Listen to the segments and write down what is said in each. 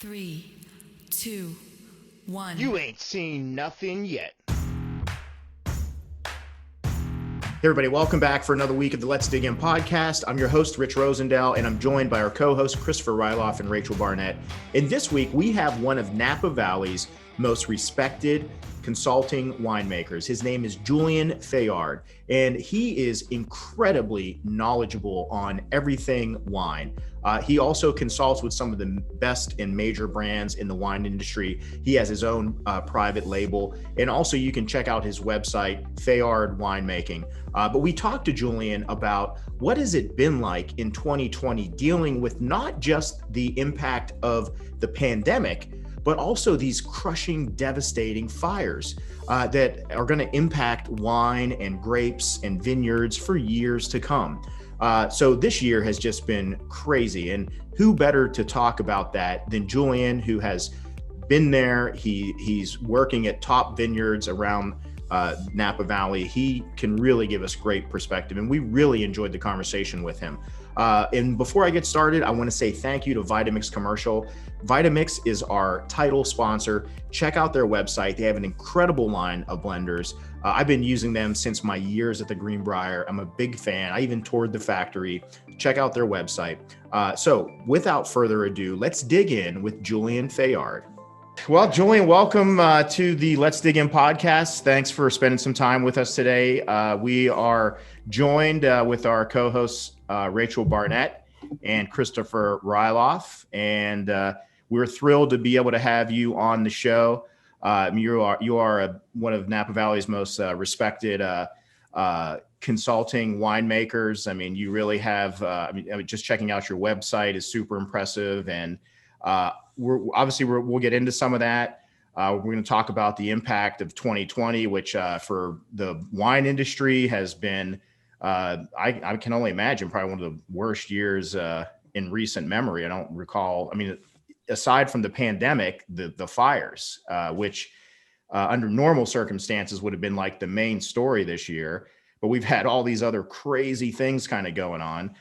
3, 2, 1. You ain't seen nothing yet. Hey everybody, welcome back for another week of the Let's Dig In podcast. I'm your host, Rich Rosendale, and I'm joined by our co-hosts, Christopher Ryloff and Rachel Barnett. And this week, we have one of Napa Valley's most respected consulting winemakers. His name is Julien Fayard, and he is incredibly knowledgeable on everything wine. He also consults with some of the best and major brands in the wine industry. He has his own private label, and also you can check out his website, Fayard Winemaking. But we talked to Julien about what has it been like in 2020 dealing with not just the impact of the pandemic, but also these crushing, devastating fires that are going to impact wine and grapes and vineyards for years to come. So this year has just been crazy. And who better to talk about that than Julien, who has been there. He's working at top vineyards around Napa Valley. He can really give us great perspective, and we really enjoyed the conversation with him. And before I get started, I want to say thank you to Vitamix Commercial. Vitamix is our title sponsor. Check out their website. They have an incredible line of blenders. I've been using them since my years at the Greenbrier. I'm a big fan. I even toured the factory. Check out their website. So without further ado, let's dig in with Julien Fayard. Well, Julien, welcome to the Let's Dig In podcast. Thanks for spending some time with us today. We are joined with our co-hosts, Rachel Barnett and Christopher Ryloff, and we're thrilled to be able to have you on the show. You are one of Napa Valley's most respected consulting winemakers. I mean, you really have. Just checking out your website is super impressive, and we'll get into some of that. We're going to talk about the impact of 2020, which for the wine industry has been, I can only imagine, probably one of the worst years in recent memory. I don't recall. I mean, aside from the pandemic, the fires, which under normal circumstances would have been like the main story this year, but we've had all these other crazy things kind of going on.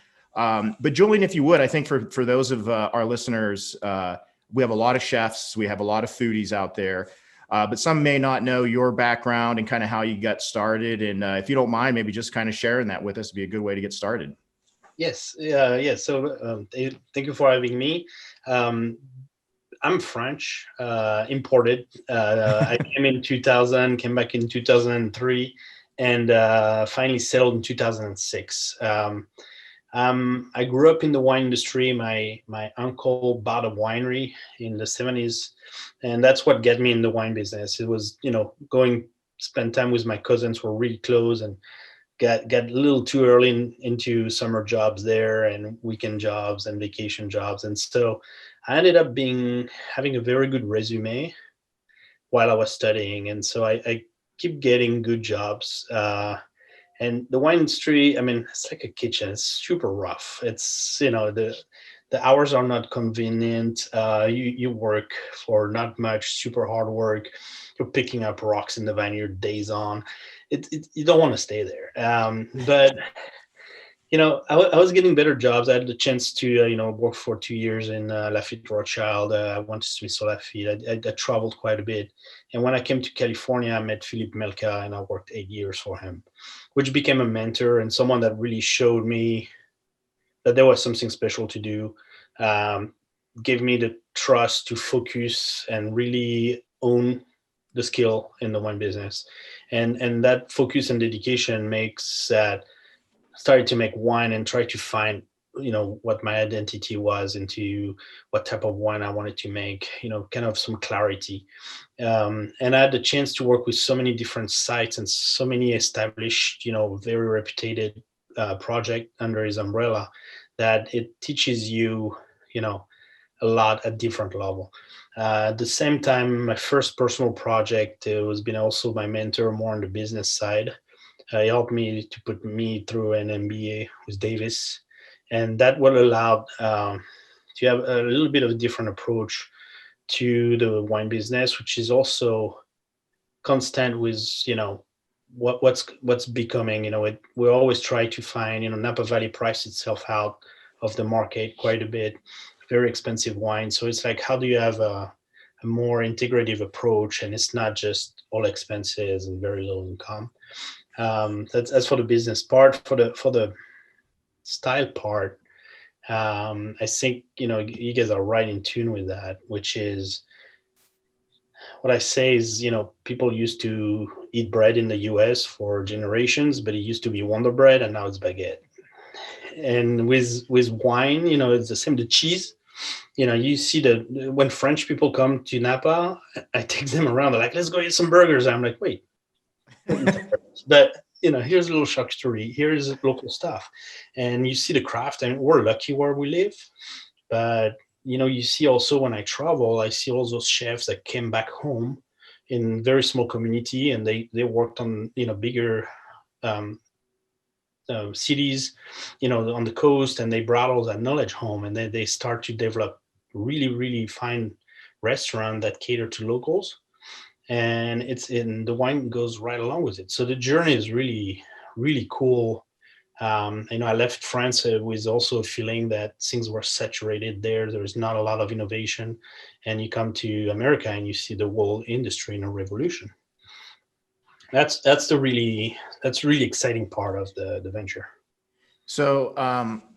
But Julien, if you would, I think for those of our listeners, we have a lot of chefs, we have a lot of foodies out there, but some may not know your background and kind of how you got started. And if you don't mind, maybe just kind of sharing that with us would be a good way to get started. Yes. So thank you for having me. I'm French, imported. I came in 2000, came back in 2003, and finally settled in 2006. I grew up in the wine industry. My uncle bought a winery in the 70s, and that's what got me in the wine business. It was, going spend time with my cousins who were really close, and got a little too early into summer jobs there and weekend jobs and vacation jobs. And so I ended up having a very good resume while I was studying. And so I keep getting good jobs. And the wine industry, I mean, it's like a kitchen. It's super rough. It's, the hours are not convenient. You work for not much, super hard work. You're picking up rocks in the vineyard days on. You don't want to stay there. But I was getting better jobs. I had the chance to, work for 2 years in Lafitte, Rothschild. I went to Swiss Lafitte. I traveled quite a bit. And when I came to California, I met Philippe Melka, and I worked 8 years for him, which became a mentor and someone that really showed me that there was something special to do, gave me the trust to focus and really own the skill in the wine business. And that focus and dedication makes that started to make wine and try to find, what my identity was, into what type of wine I wanted to make, kind of some clarity. And I had the chance to work with so many different sites and so many established, very reputed project under his umbrella, that it teaches you, a lot at different level. At the same time, my first personal project was been also my mentor more on the business side. He helped me to put me through an MBA with Davis, and that will allow to have a little bit of a different approach to the wine business, which is also constant with what's becoming. We always try to find Napa Valley price itself out of the market quite a bit. very expensive wine. So it's like, how do you have a more integrative approach, and it's not just all expenses and very low income. That's for the business part. For the style part, I think you guys are right in tune with that, which is what I say is, people used to eat bread in the US for generations, but it used to be Wonder Bread and now it's baguette. And with wine, it's the same. The cheese, you see when French people come to Napa, I take them around. They're like, let's go eat some burgers. I'm like, wait, but here's a little charcuterie. Here's local stuff, and you see the craft. And we're lucky where we live, but you see also when I travel, I see all those chefs that came back home in very small community, and they worked on bigger cities, on the coast, and they brought all that knowledge home, and then they start to develop really, really fine restaurant that cater to locals, and the wine goes right along with it. So the journey is really, really cool. I left France with also a feeling that things were saturated there. There's not a lot of innovation, and you come to America and you see the whole industry in a revolution. That's really exciting part of the venture. So,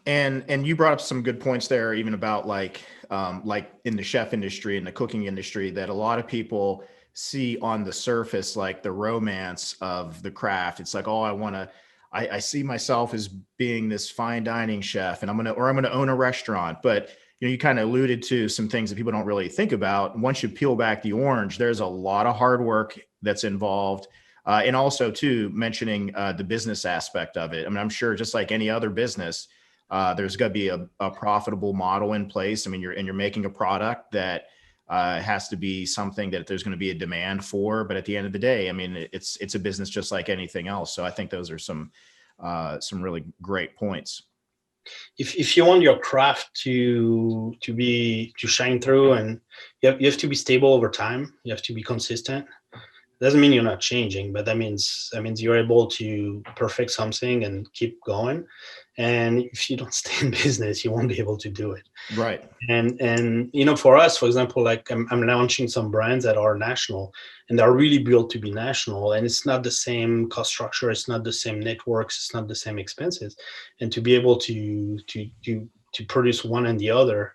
and you brought up some good points there, even about like in the chef industry and the cooking industry, that a lot of people see on the surface, like the romance of the craft. It's like, oh, I see myself as being this fine dining chef, and I'm going to own a restaurant. But you kind of alluded to some things that people don't really think about. Once you peel back the orange, there's a lot of hard work that's involved. And also too, mentioning the business aspect of it. I mean, I'm sure just like any other business, there's got to be a profitable model in place. I mean, you're making a product that has to be something that there's going to be a demand for. But at the end of the day, I mean, it's a business just like anything else. So I think those are some really great points. If you want your craft to shine through, and you have to be stable over time, you have to be consistent. Doesn't mean you're not changing, but that means you're able to perfect something and keep going. And if you don't stay in business, you won't be able to do it. Right. And for us, for example, like I'm launching some brands that are national, and they're really built to be national. And it's not the same cost structure, it's not the same networks, it's not the same expenses. And to be able to produce one and the other,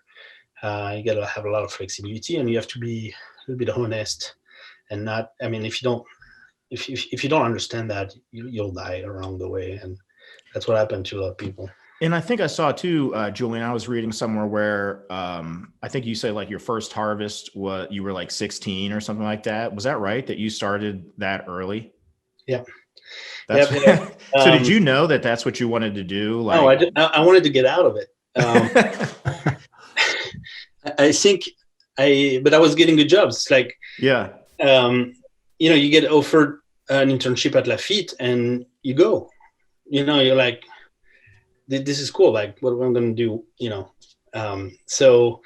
you got to have a lot of flexibility, and you have to be a little bit honest. And not, if you don't understand that, you'll die along the way. And that's what happened to a lot of people. And I think I saw too, Julien, I was reading somewhere where I think you say like your first harvest you were like 16 or something like that. Was that right? That you started that early? Yeah. So did you know that that's what you wanted to do? Like, no, I did. I wanted to get out of it. I think but I was getting good jobs. It's like, yeah. You get offered an internship at Lafitte and you go, you're like, this is cool. Like, what am I going to do? So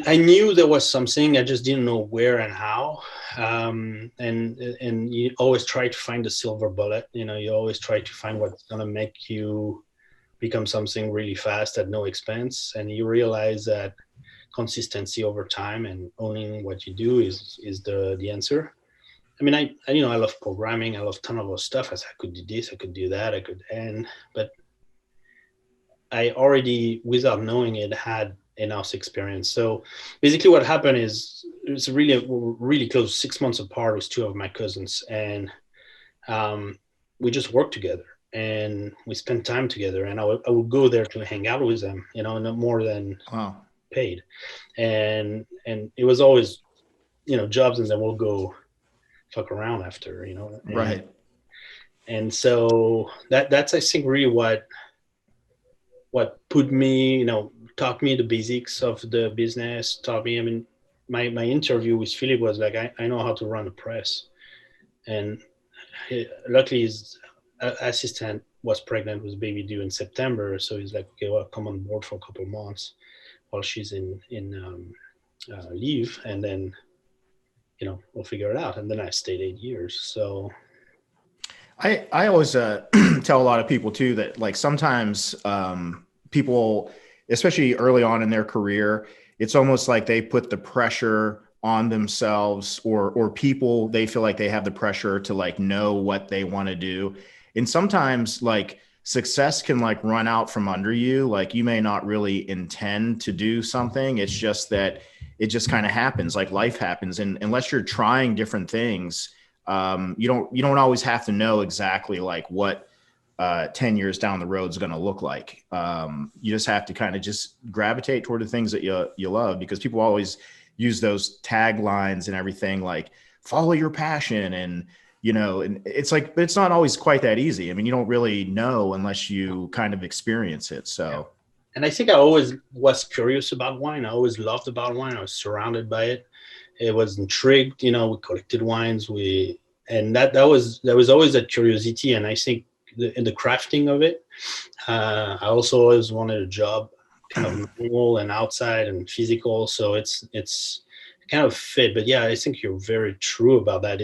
I knew there was something, I just didn't know where and how. And you always try to find the silver bullet, you always try to find what's going to make you become something really fast at no expense. And you realize that consistency over time and owning what you do is the answer. I love programming. I love a ton of those stuff. I could do this, I could do that, but I already, without knowing it, had enough experience. So basically what happened is it's really close, 6 months apart with two of my cousins. And we just worked together and we spent time together. And I would go there to hang out with them, no more than paid. And it was always, jobs, and then we'll go fuck around after, right. And so that's, I think, really what put me, taught me the basics of the business, taught me, my interview with Philippe was like, I know how to run a press. And luckily his assistant was pregnant with baby due in September. So he's like, okay, well, come on board for a couple of months while she's in leave, and then we'll figure it out. And then I stayed 8 years. So I always tell a lot of people too that like sometimes people especially early on in their career, it's almost like they put the pressure on themselves, or people, they feel like they have the pressure to like know what they want to do. And sometimes like success can like run out from under you. Like you may not really intend to do something. It's just that it just kind of happens, like life happens. And unless you're trying different things, you don't always have to know exactly like what 10 years down the road is going to look like. You just have to kind of just gravitate toward the things that you love, because people always use those taglines and everything like follow your passion. And, and it's like, but it's not always quite that easy. I mean, you don't really know unless you kind of experience it. So. And I think I always was curious about wine. I always loved about wine. I was surrounded by it. It was intrigued, we collected wines. And that was always that curiosity. And I think in the crafting of it, I also always wanted a job kind of manual and outside and physical. So it's kind of fit. But yeah, I think you're very true about that.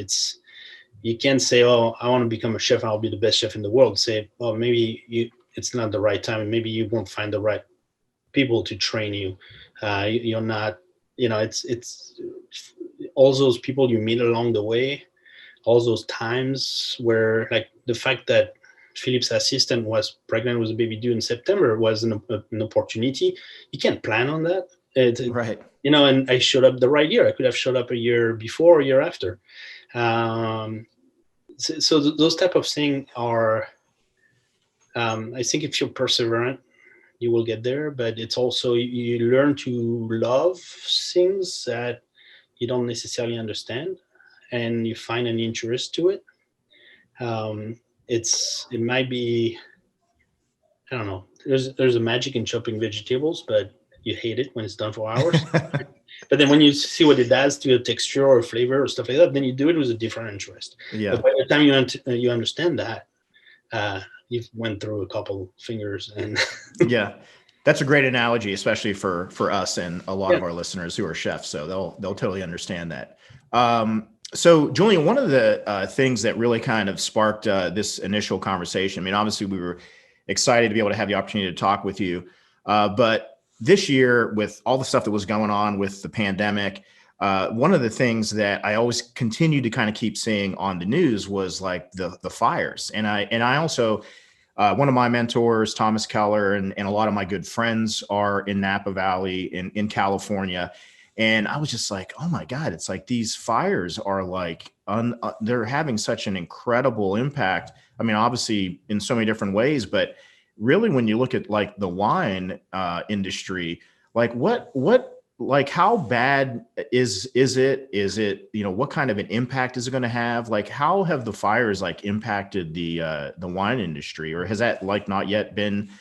You can't say, oh, I want to become a chef, I'll be the best chef in the world. Say, oh, maybe it's not the right time, and maybe you won't find the right people to train you. You're not, it's all those people you meet along the way, all those times where, like, the fact that Philippe's assistant was pregnant with a baby due in September was an opportunity. You can't plan on that. Right. And I showed up the right year. I could have showed up a year before, a year after. So those type of things are, I think if you're perseverant, you will get there. But it's also, you learn to love things that you don't necessarily understand, and you find an interest to it. It might be, I don't know, there's a magic in chopping vegetables, but you hate it when it's done for hours. But then when you see what it does to a texture or flavor or stuff like that, then you do it with a different interest. Yeah. But by the time you understand that, you've went through a couple fingers. And Yeah, that's a great analogy, especially for us and a lot of our listeners who are chefs. So they'll totally understand that. So Julian, one of the things that really kind of sparked this initial conversation, I mean, obviously we were excited to be able to have the opportunity to talk with you, but this year, with all the stuff that was going on with the pandemic, one of the things that I always continued to kind of keep seeing on the news was like the fires. And I also, one of my mentors, Thomas Keller, and a lot of my good friends are in Napa Valley in California. And I was just like, oh my God, it's like these fires are like, they're having such an incredible impact. I mean, obviously in so many different ways, but really when you look at like the wine industry, like like how bad is it? Is it, what kind of an impact is it going to have? Like, how have the fires like impacted the wine industry, or has that like not yet been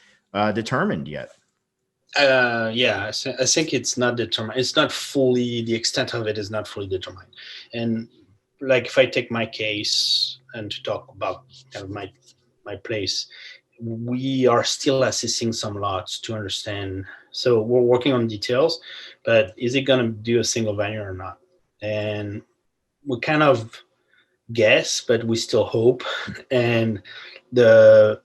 determined yet? Yeah, I think it's not determined. It's not fully, the extent of it is not fully determined. And like, if I take my case and to talk about kind of my place, we are still assessing some lots to understand. So we're working on details, but is it going to do a single vineyard or not? And we kind of guess, but we still hope. And the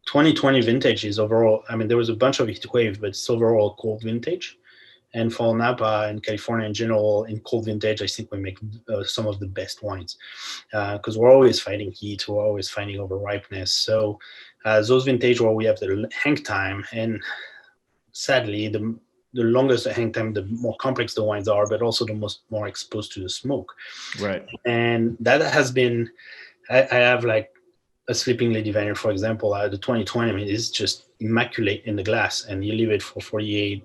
2020 vintage is overall, I mean, there was a bunch of heat wave, but it's overall cold vintage. And for Napa and California in general, in cold vintage, I think we make some of the best wines, because we're always fighting heat, we're always fighting over ripeness. So those vintage where we have the hang time, and sadly, the longest the hang time, the more complex the wines are, but also the more exposed to the smoke. Right. And that has been, I have like a Sleeping Lady vineyard, for example, the 2020, I mean, it's just immaculate in the glass, and you leave it for 48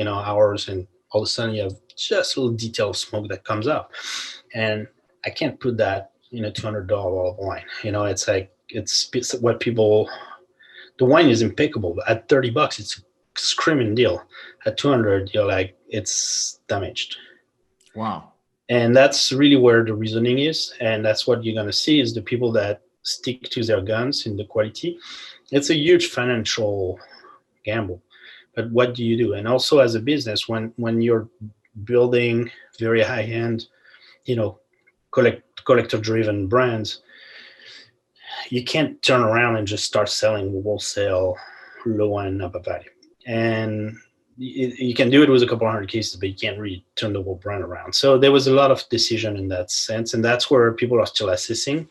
hours, and all of a sudden you have just a little detail of smoke that comes up. And I can't put that in a $200 bottle of wine. It's like, it's what people, the wine is impeccable. At $30, it's a screaming deal. At 200, you're like, it's damaged. Wow. And that's really where the reasoning is. And that's what you're going to see is the people that stick to their guns in the quality. It's a huge financial gamble. But what do you do? And also as a business, when you're building very high-end, collector-driven brands, you can't turn around and just start selling wholesale low-end Napa Valley. And you can do it with a couple hundred cases, but you can't really turn the whole brand around. So there was a lot of decision in that sense, and that's where people are still assessing.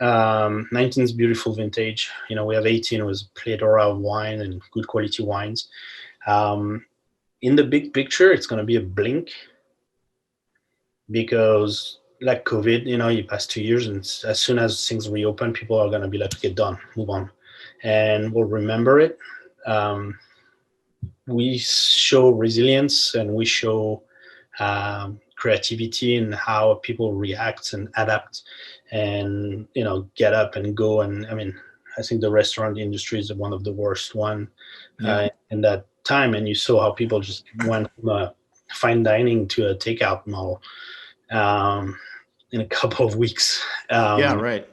19 is beautiful vintage. We have 18 with plethora of wine and good quality wines. In the big picture, it's going to be a blink because like COVID, you pass 2 years, and as soon as things reopen, people are going to be like, okay, done, move on. And we'll remember it. We show resilience and we show creativity in how people react and adapt and, get up and go. And I think the restaurant industry is one of the worst one in that time. And you saw how people just went from fine dining to a takeout model in a couple of weeks. Right.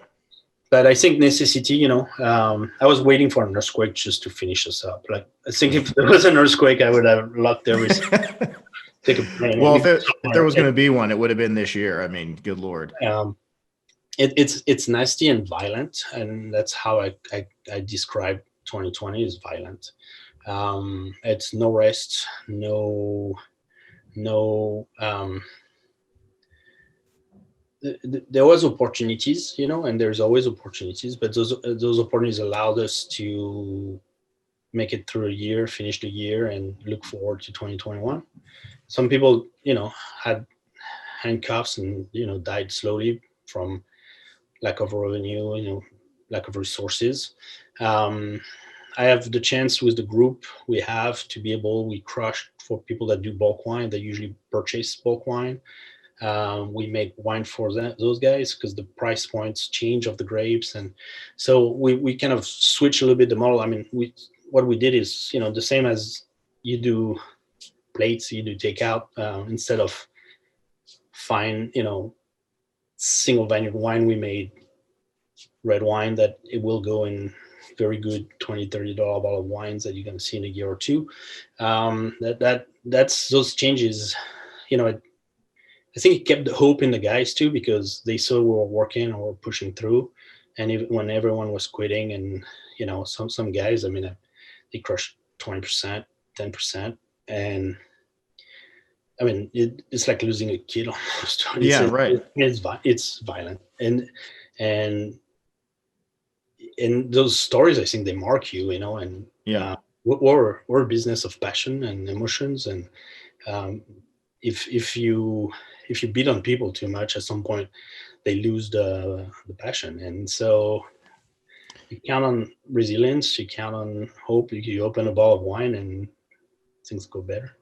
But I think necessity, I was waiting for an earthquake just to finish us up. Like, I think if there was an earthquake, I would have locked everything. Take a plane. Well, if there was going to be one, it would have been this year. I mean, good Lord. It's nasty and violent, and that's how I describe 2020 is violent. It's no rest, no. There was opportunities, and there's always opportunities, but those opportunities allowed us to make it through a year, finish the year, and look forward to 2021. Some people, had handcuffs and, died slowly from lack of revenue, lack of resources. I have the chance with the group we have to be able, we crush for people that do bulk wine, they usually purchase bulk wine. We make wine for those guys because the price points change of the grapes, and so we kind of switch a little bit the model. What we did is the same as you do plates, you do takeout instead of fine single vineyard wine. We made red wine that it will go in very good $20-$30 bottle of wines that you're going to see in a year or two. That's those changes. I think it kept the hope in the guys too, because they saw we were working or pushing through. And even when everyone was quitting, and some guys, they crushed 20%, 10%, and it's like losing a kid almost. Right. It's violent, and those stories, I think they mark you, and we're a business of passion and emotions, and if you beat on people too much, at some point they lose the passion. And so you count on resilience, you count on hope. You open a bottle of wine and things go better.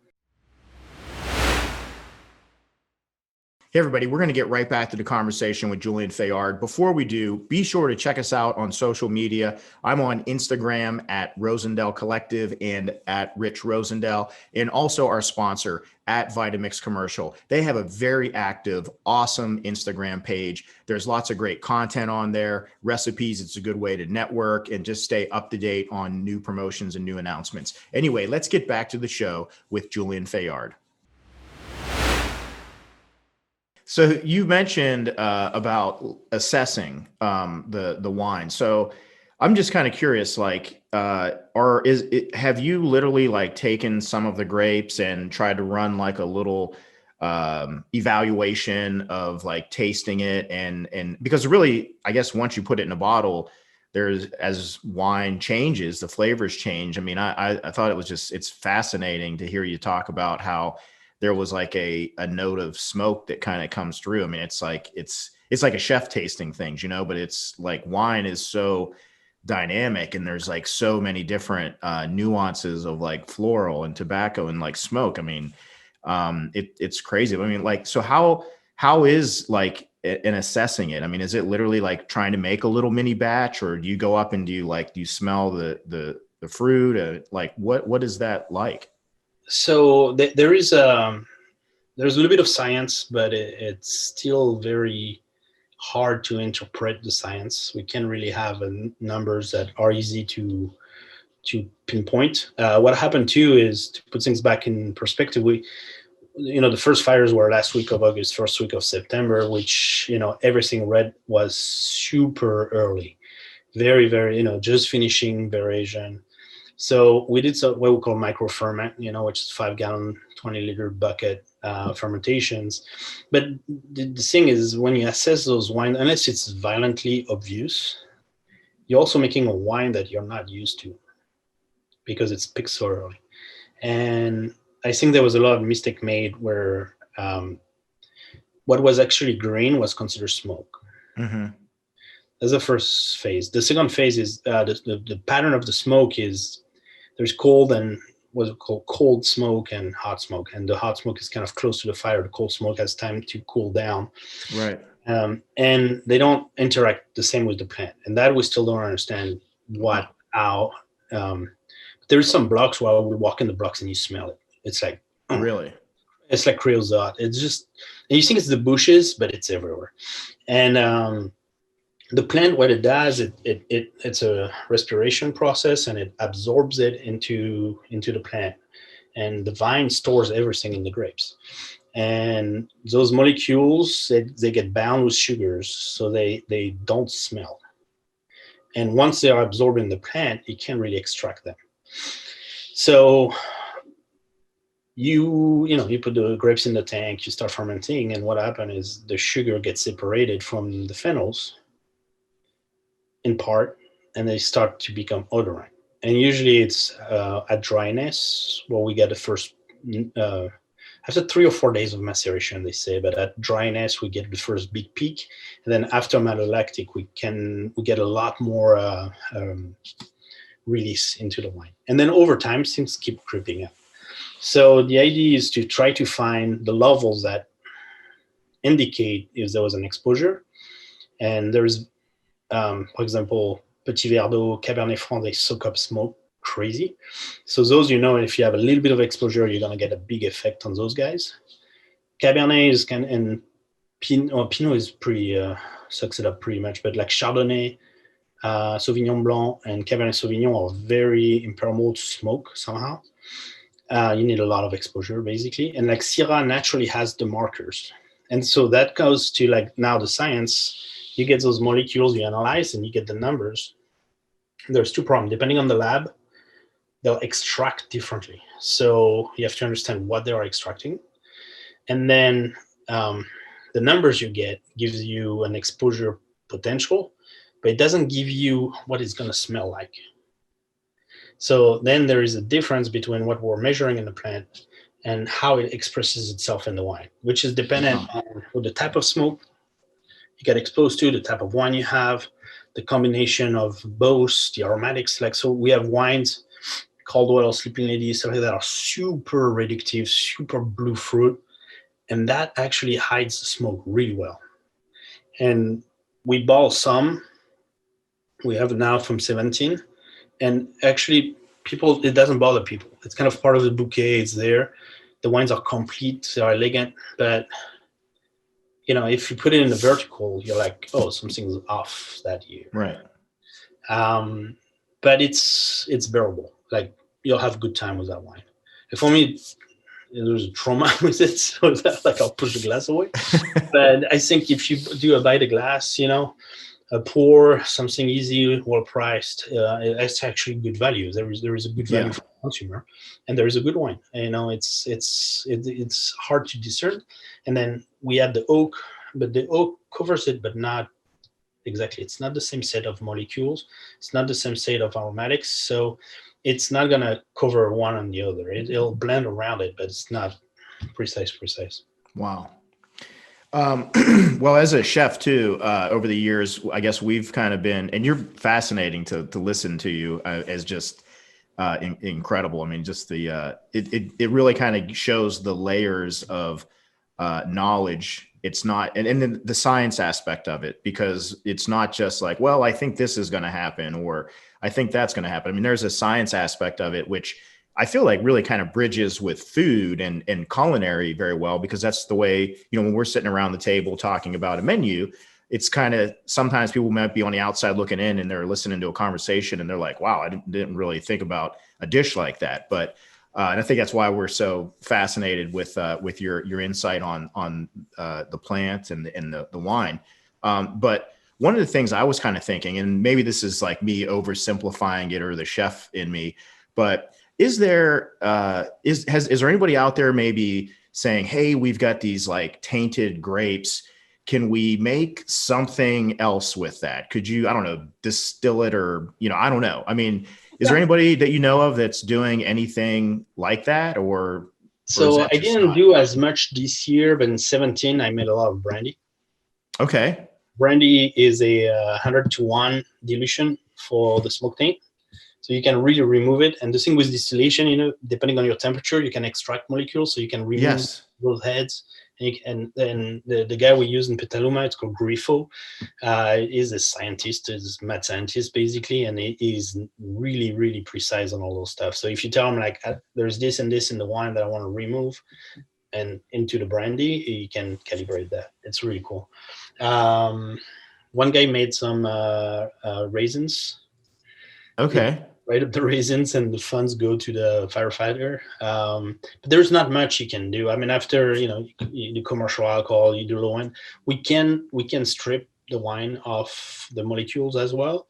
Hey, everybody, we're going to get right back to the conversation with Julien Fayard. Before we do, be sure to check us out on social media. I'm on Instagram at Rosendale Collective and at Rich Rosendale, and also our sponsor at Vitamix Commercial. They have a very active, awesome Instagram page. There's lots of great content on there, recipes. It's a good way to network and just stay up to date on new promotions and new announcements. Anyway, let's get back to the show with Julien Fayard. So you mentioned about assessing the wine. So I'm just kind of curious, like, have you literally taken some of the grapes and tried to run like a little evaluation of tasting it, and because really, I guess once you put it in a bottle, as wine changes, the flavors change. I thought it was it's fascinating to hear you talk about how there was a note of smoke that kind of comes through. It's like a chef tasting things, but it's like wine is so dynamic, and there's so many different nuances of floral and tobacco and smoke. It's crazy. So how is in assessing it? Is it literally trying to make a little mini batch, or do you go up and do you smell the fruit? What is that like? So there's a little bit of science, but it's still very hard to interpret the science. We can't really have numbers that are easy to pinpoint. What happened too is, to put things back in perspective, the first fires were last week of August, first week of September, which, everything red was super early, very, very, just finishing variation. So we did what we call micro ferment, which is 5-gallon, 20-liter bucket fermentations. But the thing is, when you assess those wines, unless it's violently obvious, you're also making a wine that you're not used to because it's picked so early. And I think there was a lot of mistake made where what was actually green was considered smoke. Mm-hmm. That's the first phase. The second phase is the pattern of the smoke is there's cold and what's called cold smoke and hot smoke. And the hot smoke is kind of close to the fire. The cold smoke has time to cool down. Right. And they don't interact the same with the plant. And that we still don't understand how. There's some blocks where we walk in the blocks and you smell it. It's like, really? It's like creosote. It's just, and you think it's the bushes, but it's everywhere. And the plant, what it does, it's a respiration process, and it absorbs it into the plant. And the vine stores everything in the grapes. And those molecules, they get bound with sugars, so they don't smell. And once they are absorbed in the plant, you can't really extract them. So you put the grapes in the tank, you start fermenting, and what happens is the sugar gets separated from the phenols in part, and they start to become odorant. And usually it's at dryness where we get the first, after 3 or 4 days of maceration, they say, but at dryness, we get the first big peak. And then after malolactic, we get a lot more release into the wine. And then over time, things keep creeping up. So the idea is to try to find the levels that indicate if there was an exposure. And there's, for example, Petit Verdot, Cabernet Franc, they soak up smoke crazy. So those, if you have a little bit of exposure, you're going to get a big effect on those guys. Cabernet is and Pinot is pretty, sucks it up pretty much, but like Chardonnay, Sauvignon Blanc, and Cabernet Sauvignon are very impermeable to smoke somehow. You need a lot of exposure, basically. And like Syrah naturally has the markers. And so that goes to like now the science. You get those molecules, you analyze, and you get the numbers. There's 2 problems. Depending on the lab, they'll extract differently. So you have to understand what they are extracting. And then the numbers you get gives you an exposure potential, but it doesn't give you what it's going to smell like. So then there is a difference between what we're measuring in the plant and how it expresses itself in the wine, which is dependent on the type of smoke you get exposed to, the type of wine you have, the combination of both, the aromatics. Like, so we have wines, Caldwell, Sleeping Lady, stuff like that are super reductive, super blue fruit. And that actually hides the smoke really well. And we bottle some. We have now from 17. And actually, it doesn't bother people. It's kind of part of the bouquet. It's there. The wines are complete. They are elegant. But, if you put it in the vertical, you're like, oh, something's off that year. Right. But it's bearable. Like, you'll have a good time with that wine. And for me, there's a trauma with it. So like I'll push the glass away. But I think if you do by the glass, pour something easy, well priced, it's actually good value. There is a good value for the consumer, and there is a good wine. It's hard to discern. And then we add the oak, but the oak covers it, but not exactly. It's not the same set of molecules. It's not the same set of aromatics. So it's not gonna cover one on the other. It'll blend around it, but it's not precise. Wow. Well, as a chef too, over the years, I guess we've kind of been, and you're fascinating to listen to you as just incredible. I mean, just it really kind of shows the layers of knowledge. It's not, and then the science aspect of it, because it's not just like, well, I think this is going to happen, or I think that's going to happen. I mean, there's a science aspect of it, which I feel like really kind of bridges with food and culinary very well, because that's the way, when we're sitting around the table talking about a menu, it's kind of, sometimes people might be on the outside looking in and they're listening to a conversation and they're like, wow, I didn't really think about a dish like that. But, and I think that's why we're so fascinated with your insight on the plant and the wine. But one of the things I was kind of thinking, and maybe this is like me oversimplifying it or the chef in me, But is there is there anybody out there maybe saying, hey, we've got these like tainted grapes, can we make something else with that? Could you, I don't know, distill it, or, I don't know. I mean, is there anybody that you know of that's doing anything like that, or is So that I just didn't not? do as much this year, but in 17 I made a lot of brandy. Okay. Brandy is a 100-to-1 dilution for the smoke taint. So you can really remove it. And the thing with distillation, depending on your temperature, you can extract molecules. So you can remove Yes. those heads. And then the guy we use in Petaluma, it's called Grifo, is a scientist, is a mad scientist basically, and he is really, really precise on all those stuff. So if you tell him like, there's this and this in the wine that I want to remove, and into the brandy, you can calibrate that. It's really cool. One guy made some raisins. Okay. Right up the raisins, and the funds go to the firefighter. But there's not much you can do. I mean, after you do commercial alcohol, you do low end. We can strip the wine off the molecules as well.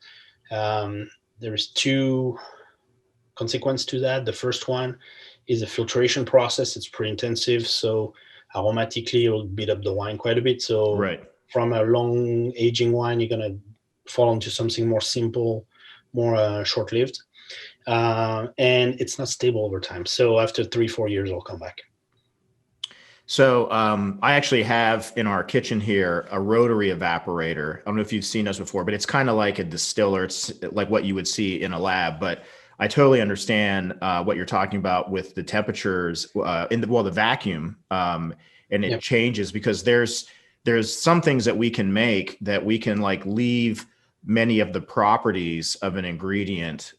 There's two consequences to that. The first one is a filtration process. It's pretty intensive, so aromatically it will beat up the wine quite a bit. So Right. from a long aging wine, you're gonna fall into something more simple, more short-lived, and it's not stable over time. So after 3-4 years, it'll come back. So I actually have in our kitchen here a rotary evaporator. I don't know if you've seen those before, but it's kind of like a distiller. It's like what you would see in a lab. But I totally understand what you're talking about with the temperatures the vacuum, and it changes because there's some things that we can make that we can like leave many of the properties of an ingredient.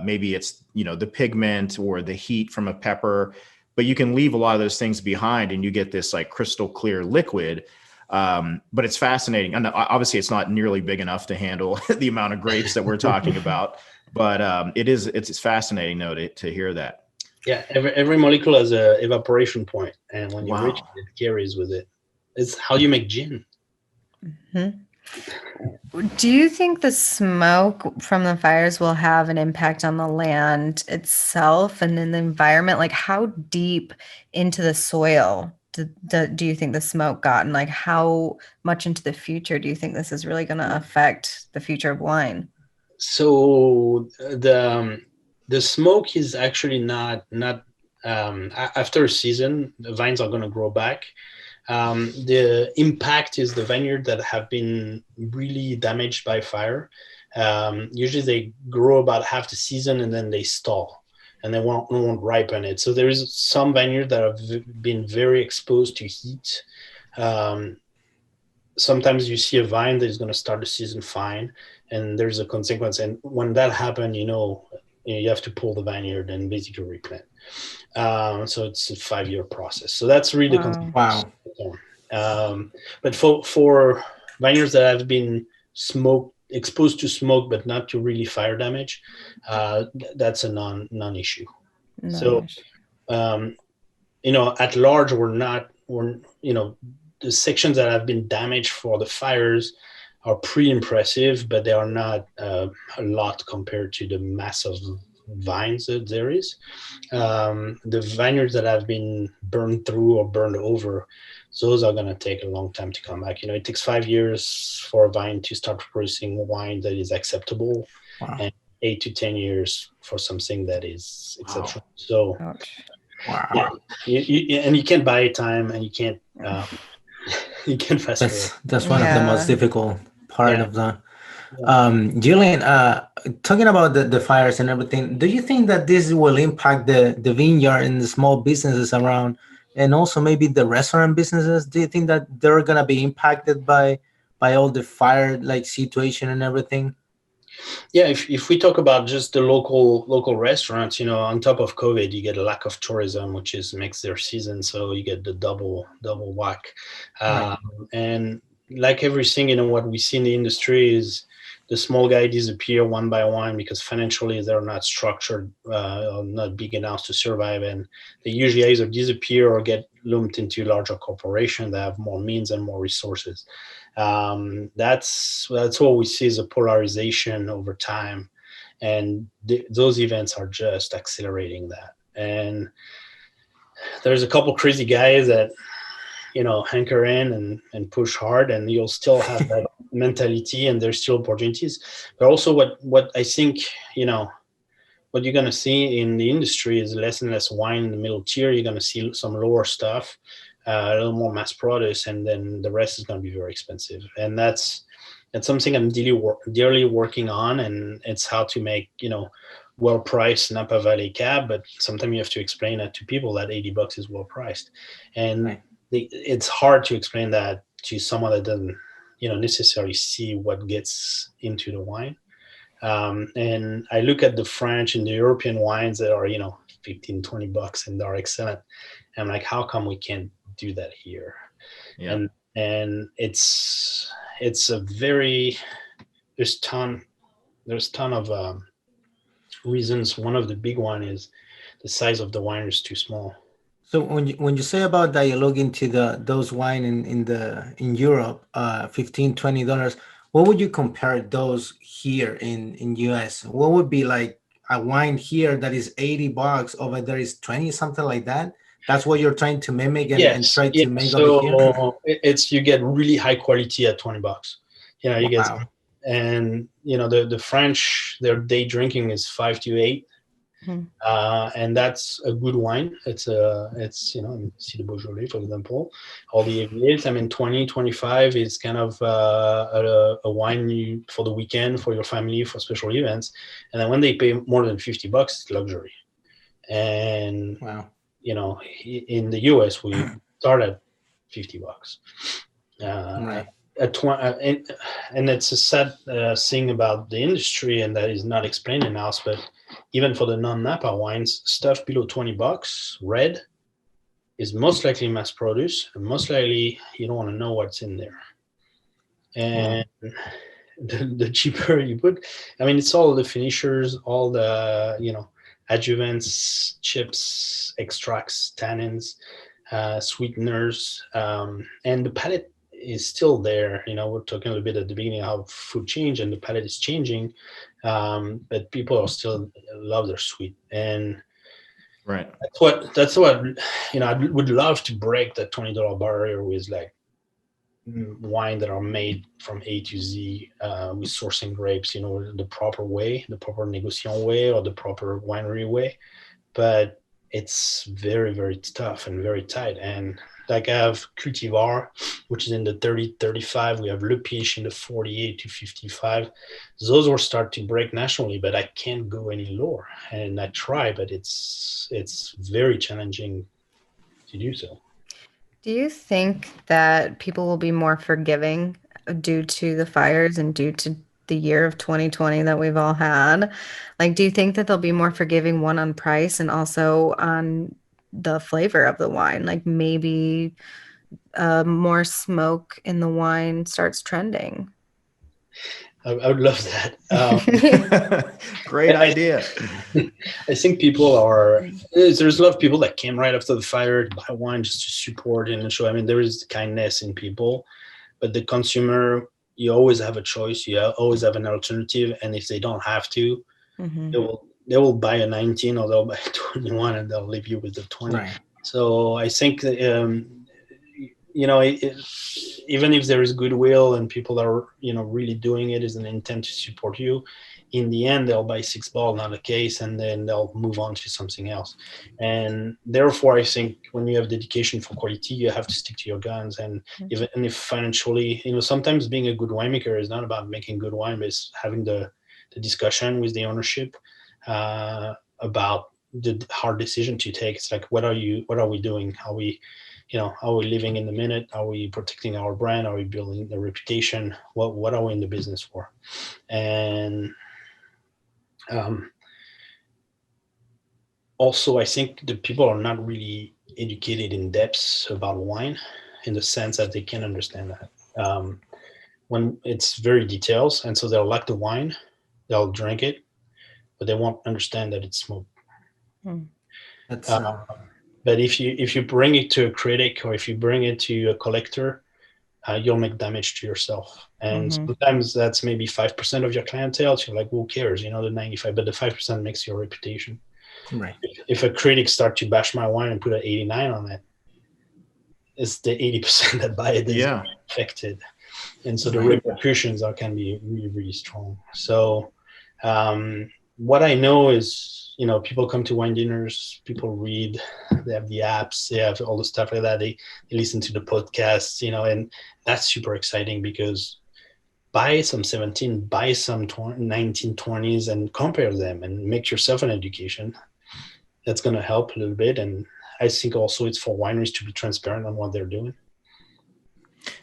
Maybe it's, the pigment or the heat from a pepper, but you can leave a lot of those things behind and you get this like crystal clear liquid. But it's fascinating. And obviously it's not nearly big enough to handle the amount of grapes that we're talking about, but it's fascinating though to hear that. Yeah. Every molecule has a evaporation point, and when you Wow. reach it, it carries with it. It's how you make gin. Mm-hmm. Do you think the smoke from the fires will have an impact on the land itself and in the environment? Like, how deep into the soil do you think the smoke got? And like, how much into the future do you think this is really going to affect the future of wine? So the smoke is actually not after a season, the vines are going to grow back. The impact is the vineyard that have been really damaged by fire. Usually they grow about half the season and then they stall and they won't ripen it. So there is some vineyard that have been very exposed to heat. Sometimes you see a vine that is going to start the season fine, and there's a consequence. And when that happens, you have to pull the vineyard and basically replant. So it's a 5-year process. So that's really the consequence. Wow. But for vineyards that have been exposed to smoke, but not to really fire damage, that's a non-issue. So, at large, the sections that have been damaged for the fires are pretty impressive, but they are not a lot compared to the mass of vines that there is. The vineyards that have been burned through or burned over, those are going to take a long time to come back. It takes 5 years for a vine to start producing wine that is acceptable. Wow. And 8 to 10 years for something that is exceptional. Wow. So, wow. Yeah, and you can't buy time, and you can't fast forward. That's one of the most difficult part of the. Julien, talking about the fires and everything, do you think that this will impact the vineyard and the small businesses around, and also maybe the restaurant businesses? Do you think that they're gonna be impacted by all the fire like situation and everything? Yeah, if we talk about just the local restaurants, on top of COVID, you get a lack of tourism, which makes their season, so you get the double whack. Right. And like everything, what we see in the industry is the small guy disappear one by one because financially they're not structured, or not big enough to survive, and they usually either disappear or get lumped into larger corporations that have more means and more resources. That's what we see as a polarization over time, and those events are just accelerating that. And there's a couple crazy guys that hanker in and push hard, and you'll still have that mentality, and there's still opportunities. But also what I think, what you're going to see in the industry is less and less wine in the middle tier. You're going to see some lower stuff, a little more mass products, and then the rest is going to be very expensive. And that's something I'm dearly working on, and it's how to make, well-priced Napa Valley cab, but sometimes you have to explain that to people that $80 is well-priced. And Right. It's hard to explain that to someone that doesn't, necessarily see what gets into the wine. And I look at the French and the European wines that are, $15-20 and they're excellent. I'm like, how come we can't do that here? Yeah. And it's a very, there's ton of reasons. One of the big one is the size of the wine is too small. So when you say about that, you look into those wine in Europe, $15-20, what would you compare those here in US? What would be like a wine here that is $80 over there is 20, something like that? That's what you're trying to mimic and try to make over here. So it's, you get really high quality at $20. You get, and the French, their day drinking is 5 to 8. And that's a good wine. It's see the Beaujolais, for example, all the AVAs. 20-25 is kind of a wine for the weekend, for your family, for special events. And then when they pay more than $50, it's luxury. And wow, in the US we start at $50. right. And it's a sad thing about the industry, and that is not explained enough, but even for the non-Napa wines, stuff below $20 red is most likely mass produced, and most likely you don't want to know what's in there. And the cheaper you put, it's all the finishers, all the adjuvants, chips, extracts, tannins, sweeteners, and the palate is still there. We're talking a little bit at the beginning how food change and the palate is changing, but people are still love their sweet. And right, that's what I would love to break that $20 barrier with like wine that are made from A to Z, with sourcing grapes, the proper way, the proper négociant way, or the proper winery way. But it's very, very tough and very tight. And like I have cultivar, which is in the 30-35. We have Le Piche in the 48 to 55. Those will start to break nationally, but I can't go any lower. And I try, but it's very challenging to do so. Do you think that people will be more forgiving due to the fires and due to the year of 2020 that we've all had? Like, do you think that they'll be more forgiving, one, on price and also on the flavor of the wine? Like maybe more smoke in the wine starts trending. I would love that. Great idea. I think there's a lot of people that came right after the fire to buy wine just to support and show. There is kindness in people, but the consumer, you always have a choice. You always have an alternative. And if they don't have to, they will buy a 19 or they'll buy a 21 and they'll leave you with the 20. Right. So I think that, even if there is goodwill and people are, really doing it as an intent to support you, in the end, they'll buy 6 balls, not a case, and then they'll move on to something else. And therefore, I think when you have dedication for quality, you have to stick to your guns. And even if financially, sometimes being a good winemaker is not about making good wine, but it's having the discussion with the ownership about the hard decision to take. It's like, what are we doing? Are we living in the minute? Are we protecting our brand? Are we building the reputation? What are we in the business for? And also, I think the people are not really educated in depth about wine, in the sense that they can understand that. When it's very details, and so they'll like the wine, they'll drink it, but they won't understand that it's smoke. But if you bring it to a critic, or if you bring it to a collector, you'll make damage to yourself. And sometimes that's maybe 5% of your clientele. So you're like, who cares? You know, the 95, but the 5% makes your reputation. Right. If a critic start to bash my wine and put an 89 on it, it's the 80% that buy it that is affected. And so the repercussions can be really, really strong. So what I know is, you know, people come to wine dinners, people read, they have the apps, they have all the stuff like that. They listen to the podcasts, you know, and that's super exciting because buy some 17, buy some 1920s and compare them and make yourself an education. That's going to help a little bit. And I think also it's for wineries to be transparent on what they're doing.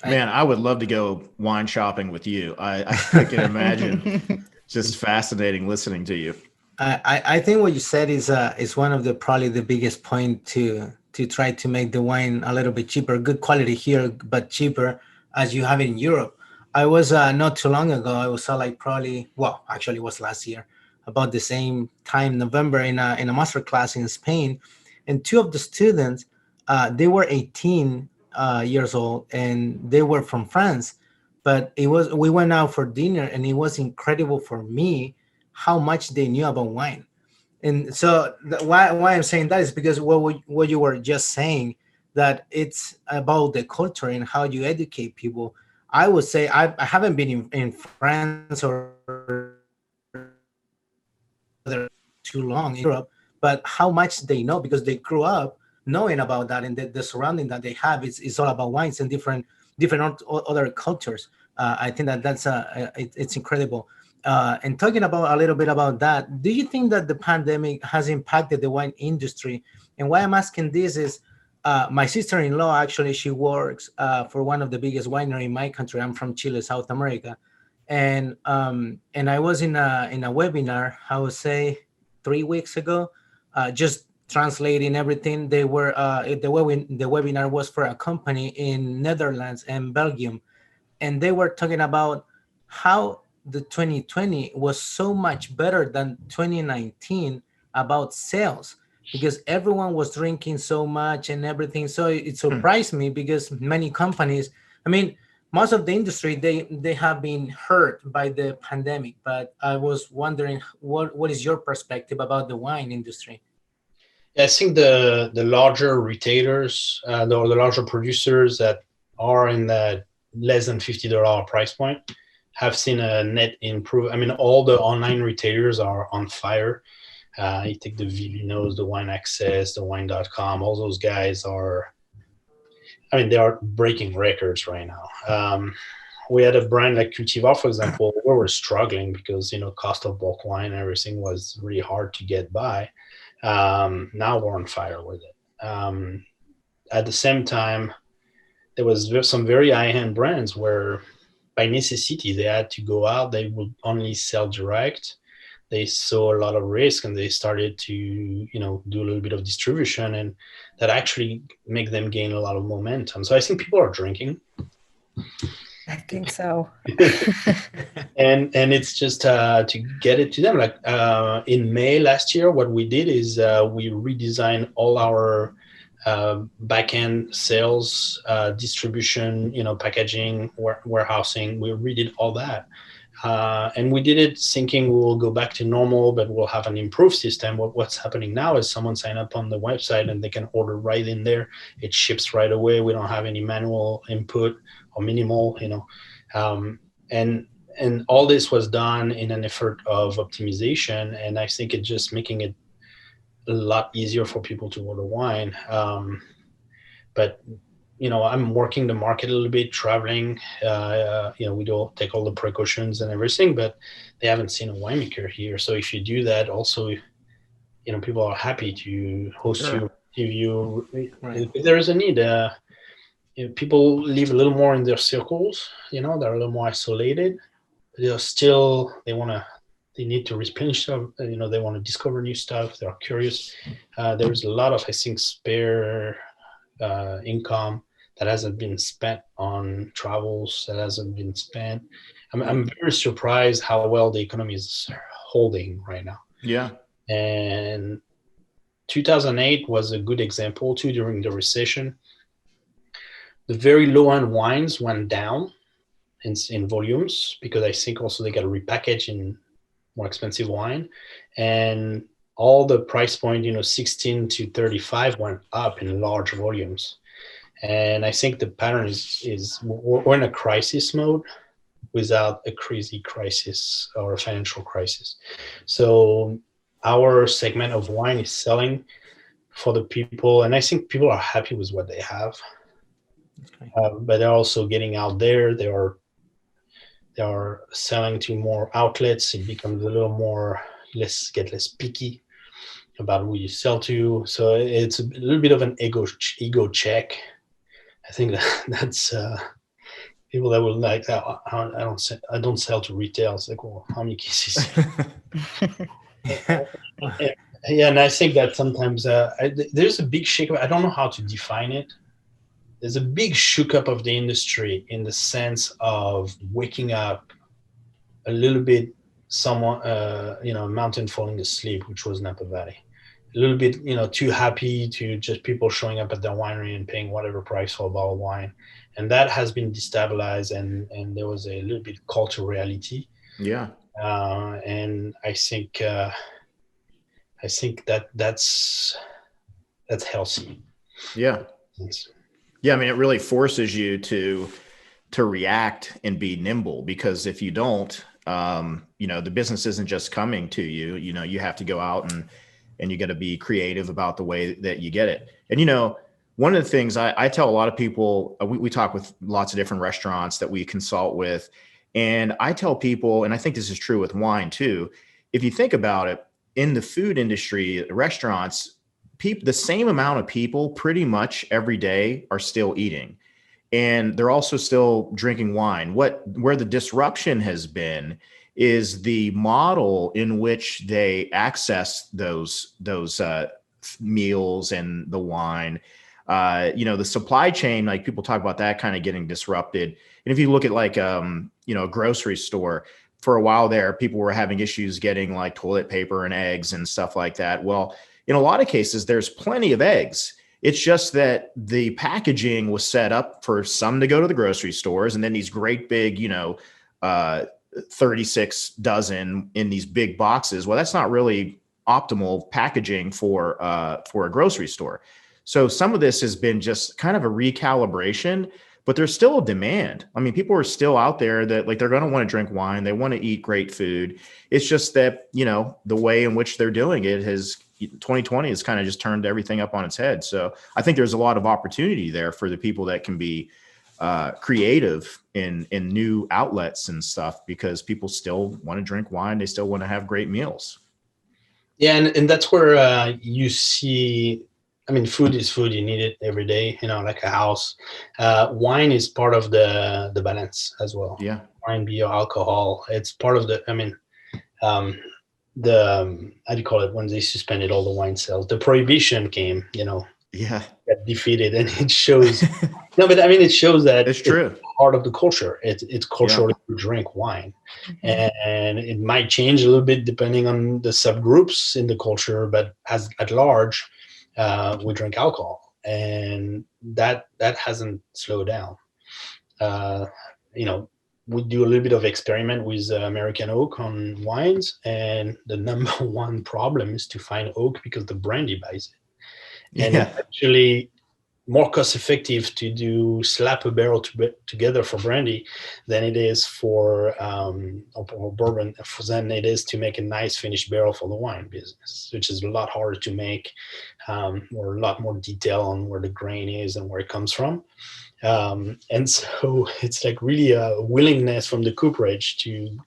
Man, I would love to go wine shopping with you. I can imagine. Just fascinating listening to you. I think what you said is one of the probably the biggest point to try to make the wine a little bit cheaper, good quality here, but cheaper as you have it in Europe. I was not too long ago. I was like actually it was last year, about the same time, November, in a master class in Spain, and two of the students, they were 18 years old, and they were from France. But we went out for dinner, and it was incredible for me how much they knew about wine. And so why I'm saying that is because what you were just saying, that it's about the culture and how you educate people. I would say I haven't been in France or too long in Europe, but how much they know, because they grew up knowing about that, and the surrounding that they have is all about wines and different other cultures. I think that's it's incredible. And talking about a little bit about that, do you think that the pandemic has impacted the wine industry? And why I'm asking this is, my sister-in-law, actually, she works for one of the biggest winery in my country. I'm from Chile, South America. And I was in a webinar, I would say 3 weeks ago, just translating everything. They were the webinar was for a company in Netherlands and Belgium, and they were talking about how the 2020 was so much better than 2019 about sales, because everyone was drinking so much and everything. So it surprised me, because many companies, I mean, most of the industry, they have been hurt by the pandemic. But I was wondering, what is your perspective about the wine industry? I think the larger retailers, the larger producers that are in that less than $50 price point have seen a net improve. I mean, all the online retailers are on fire. You take the Vivinos, the Wine Access, the Wine.com, all those guys are, I mean, they are breaking records right now. We had a brand like Cultivar, for example, where we're struggling because, you know, cost of bulk wine and everything was really hard to get by. Now we're on fire with it. At the same time, there was some very high-end brands where by necessity they had to go out. They would only sell direct. They saw a lot of risk, and they started to, you know, do a little bit of distribution, and that actually make them gain a lot of momentum. So I think people are drinking. I think so. and it's just to get it to them. Like in May last year, what we did is we redesigned all our back-end sales, distribution, you know, packaging, warehousing. We redid all that. And we did it thinking we will go back to normal, but we'll have an improved system. What's happening now is someone sign up on the website and they can order right in there. It ships right away. We don't have any manual input or minimal, you know. And all this was done in an effort of optimization. And I think it's just making it a lot easier for people to order wine. But you know, I'm working the market a little bit, traveling. You know, we don't take all the precautions and everything, but they haven't seen a winemaker here. So if you do that, also, you know, people are happy to host you, give you. Right. If there is a need, you know, people live a little more in their circles. You know, they're a little more isolated. They're still, they need to replenish stuff. You know, they want to discover new stuff. They're curious. There's a lot of, I think, spare income that hasn't been spent on travels, that hasn't been spent. I'm very surprised how well the economy is holding right now. Yeah. And 2008 was a good example too, during the recession. the very low end wines went down in volumes, because I think also they got to repackage in more expensive wine, and all the price point, 16 to 35 went up in large volumes. And I think the pattern is we're in a crisis mode without a crazy crisis or a financial crisis. So our segment of wine is selling for the people, and I think people are happy with what they have. Okay. But they're also getting out there. They are selling to more outlets. It becomes a little more less picky about who you sell to. So it's a little bit of an ego check. I think that's people that will like that. I don't sell to retail. It's like, well, how many cases? Yeah, and I think that sometimes there's a big shakeup. I don't know how to define it. There's a big shook-up of the industry in the sense of waking up a little bit, someone, mountain falling asleep, which was Napa Valley. A little bit, too happy to just people showing up at their winery and paying whatever price for a bottle of wine. And that has been destabilized, and there was a little bit call to reality. Yeah. And I think that's healthy. Yeah. Yeah. I mean, it really forces you to react and be nimble, because if you don't, the business isn't just coming to you. You have to go out and you got to be creative about the way that you get it. And, one of the things I tell a lot of people, we talk with lots of different restaurants that we consult with, and I tell people, and I think this is true with wine too, if you think about it, in the food industry, restaurants, the same amount of people pretty much every day are still eating, and they're also still drinking wine. Where the disruption has been is the model in which they access those meals and the wine. The supply chain, like people talk about that kind of getting disrupted. And if you look at like, a grocery store, for a while there, people were having issues getting like toilet paper and eggs and stuff like that. Well, in a lot of cases, there's plenty of eggs. It's just that the packaging was set up for some to go to the grocery stores, and then these great big, 36 dozen in these big boxes. Well, that's not really optimal packaging for a grocery store. So some of this has been just kind of a recalibration, but there's still a demand. I mean, people are still out there that like, they're going to want to drink wine. They want to eat great food. It's just that, the way in which they're doing it 2020 has kind of just turned everything up on its head. So I think there's a lot of opportunity there for the people that can be creative in new outlets and stuff, because people still want to drink wine. They still want to have great meals. Yeah. And that's where you see, food is food. You need it every day, like a house. Wine is part of the balance as well. Yeah. Wine, beer, alcohol. It's part of the, how do you call it, when they suspended all the wine sales? The prohibition came, Yeah. got defeated, and it shows. No, but it shows that it's true. Part of the culture. It's culturally to drink wine, and it might change a little bit depending on the subgroups in the culture, but at large, we drink alcohol, and that hasn't slowed down. We do a little bit of experiment with American oak on wines, and the number one problem is to find oak, because the brandy buys it. And it's actually more cost effective to slap a barrel together for brandy than it is for or bourbon, than it is to make a nice finished barrel for the wine business, which is a lot harder to make, or a lot more detail on where the grain is and where it comes from. And so it's like really a willingness from the cooperage to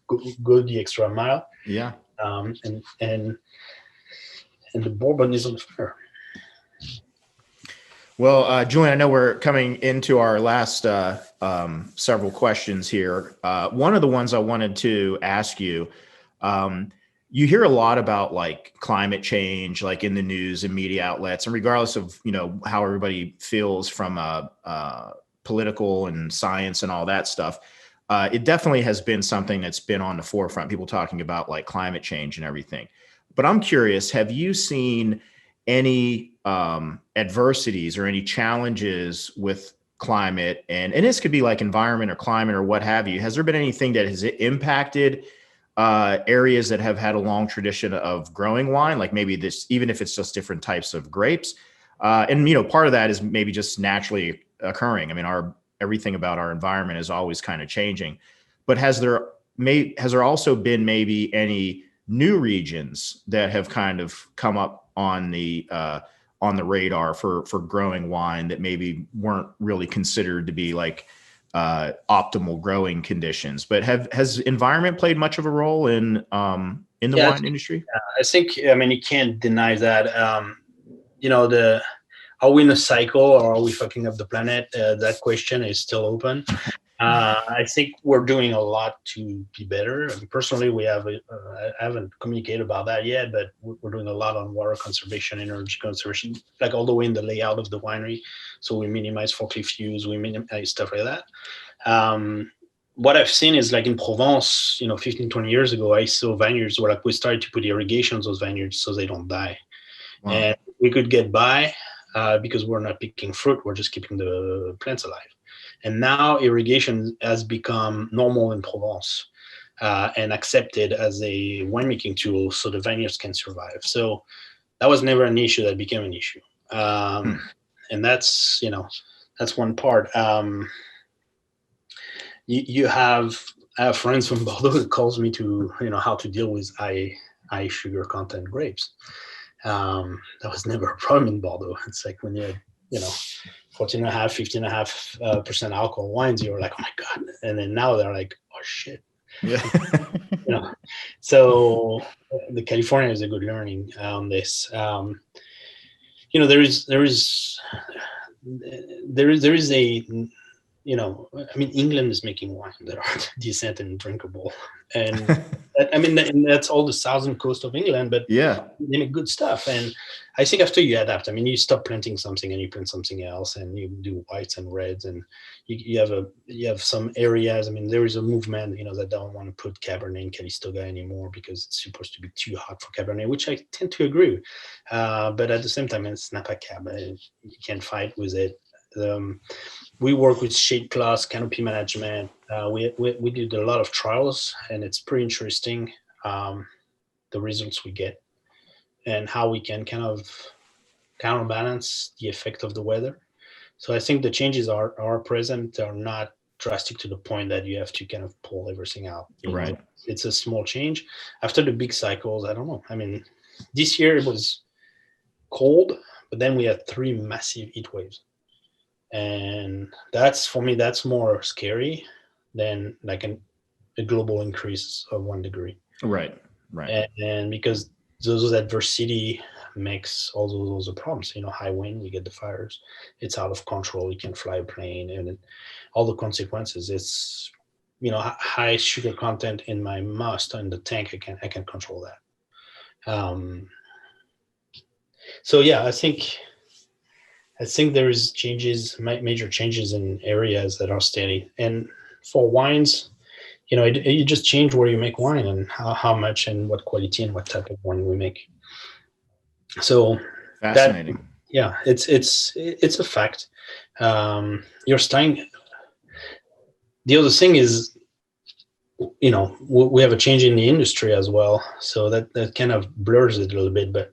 go the extra mile. Yeah. And the bourbon is on fire. Well, Julien, I know we're coming into our last several questions here. One of the ones I wanted to ask you, you hear a lot about like climate change, like in the news and media outlets, and regardless of, how everybody feels from political and science and all that stuff, it definitely has been something that's been on the forefront, people talking about like climate change and everything. But I'm curious, have you seen any adversities or any challenges with climate, and this could be like environment or climate or what have you. Has there been anything that has impacted areas that have had a long tradition of growing wine, like maybe this, even if it's just different types of grapes? And, you know, part of that is maybe just naturally occurring. I mean, everything about our environment is always kind of changing, but has there also been maybe any new regions that have kind of come up on the radar for growing wine that maybe weren't really considered to be like optimal growing conditions, but has environment played much of a role in the wine industry? I think, I mean, you can't deny that. You know, are we in a cycle or are we fucking up the planet? That question is still open. I think we're doing a lot to be better. I mean, personally, I haven't communicated about that yet, but we're doing a lot on water conservation, energy conservation, like all the way in the layout of the winery. So we minimize forklift use, we minimize stuff like that. What I've seen is like in Provence, you know, 15, 20 years ago, I saw vineyards where like we started to put irrigation on those vineyards so they don't die. Wow. And we could get by because we're not picking fruit, we're just keeping the plants alive. And now irrigation has become normal in Provence and accepted as a winemaking tool so the vineyards can survive. So that was never an issue, that became an issue. And that's, you know, that's one part. I have friends from Bordeaux that calls me to, you know, how to deal with high sugar content grapes. That was never a problem in Bordeaux. It's like when you had, you know, 15.5% alcohol wines, you're like, oh my God. And then now they're like, oh shit. Yeah. You know, so the California is a good learning on this. You know, there is a, you know, I mean, England is making wine that are decent and drinkable. And I mean, and that's all the southern coast of England, but yeah, they make good stuff. And I think after you adapt, I mean, you stop planting something and you plant something else, and you do whites and reds, and you have some areas. I mean, there is a movement, you know, that don't want to put Cabernet in Calistoga anymore because it's supposed to be too hot for Cabernet, which I tend to agree with. But at the same time, it's Napa Cab. You can't fight with it. We work with shade class, canopy management. We did a lot of trials, and it's pretty interesting, the results we get and how we can kind of counterbalance the effect of the weather. So I think the changes are present. They're not drastic to the point that you have to kind of pull everything out. Right. It's a small change. After the big cycles, I don't know. I mean, this year it was cold, but then we had 3 massive heat waves. And that's, for me, that's more scary than like a global increase of 1 degree. Right. And because those adversity makes all those problems, you know, high wind, you get the fires, it's out of control, you can fly a plane, and all the consequences. It's, you know, high sugar content in my must in the tank, I can control that. So yeah, I think there is major changes in areas that are steady. And for wines, you know, you just change where you make wine and how much and what quality and what type of wine we make. So fascinating. It's a fact. You're starting. The other thing is, you know, we have a change in the industry as well. So that kind of blurs it a little bit, but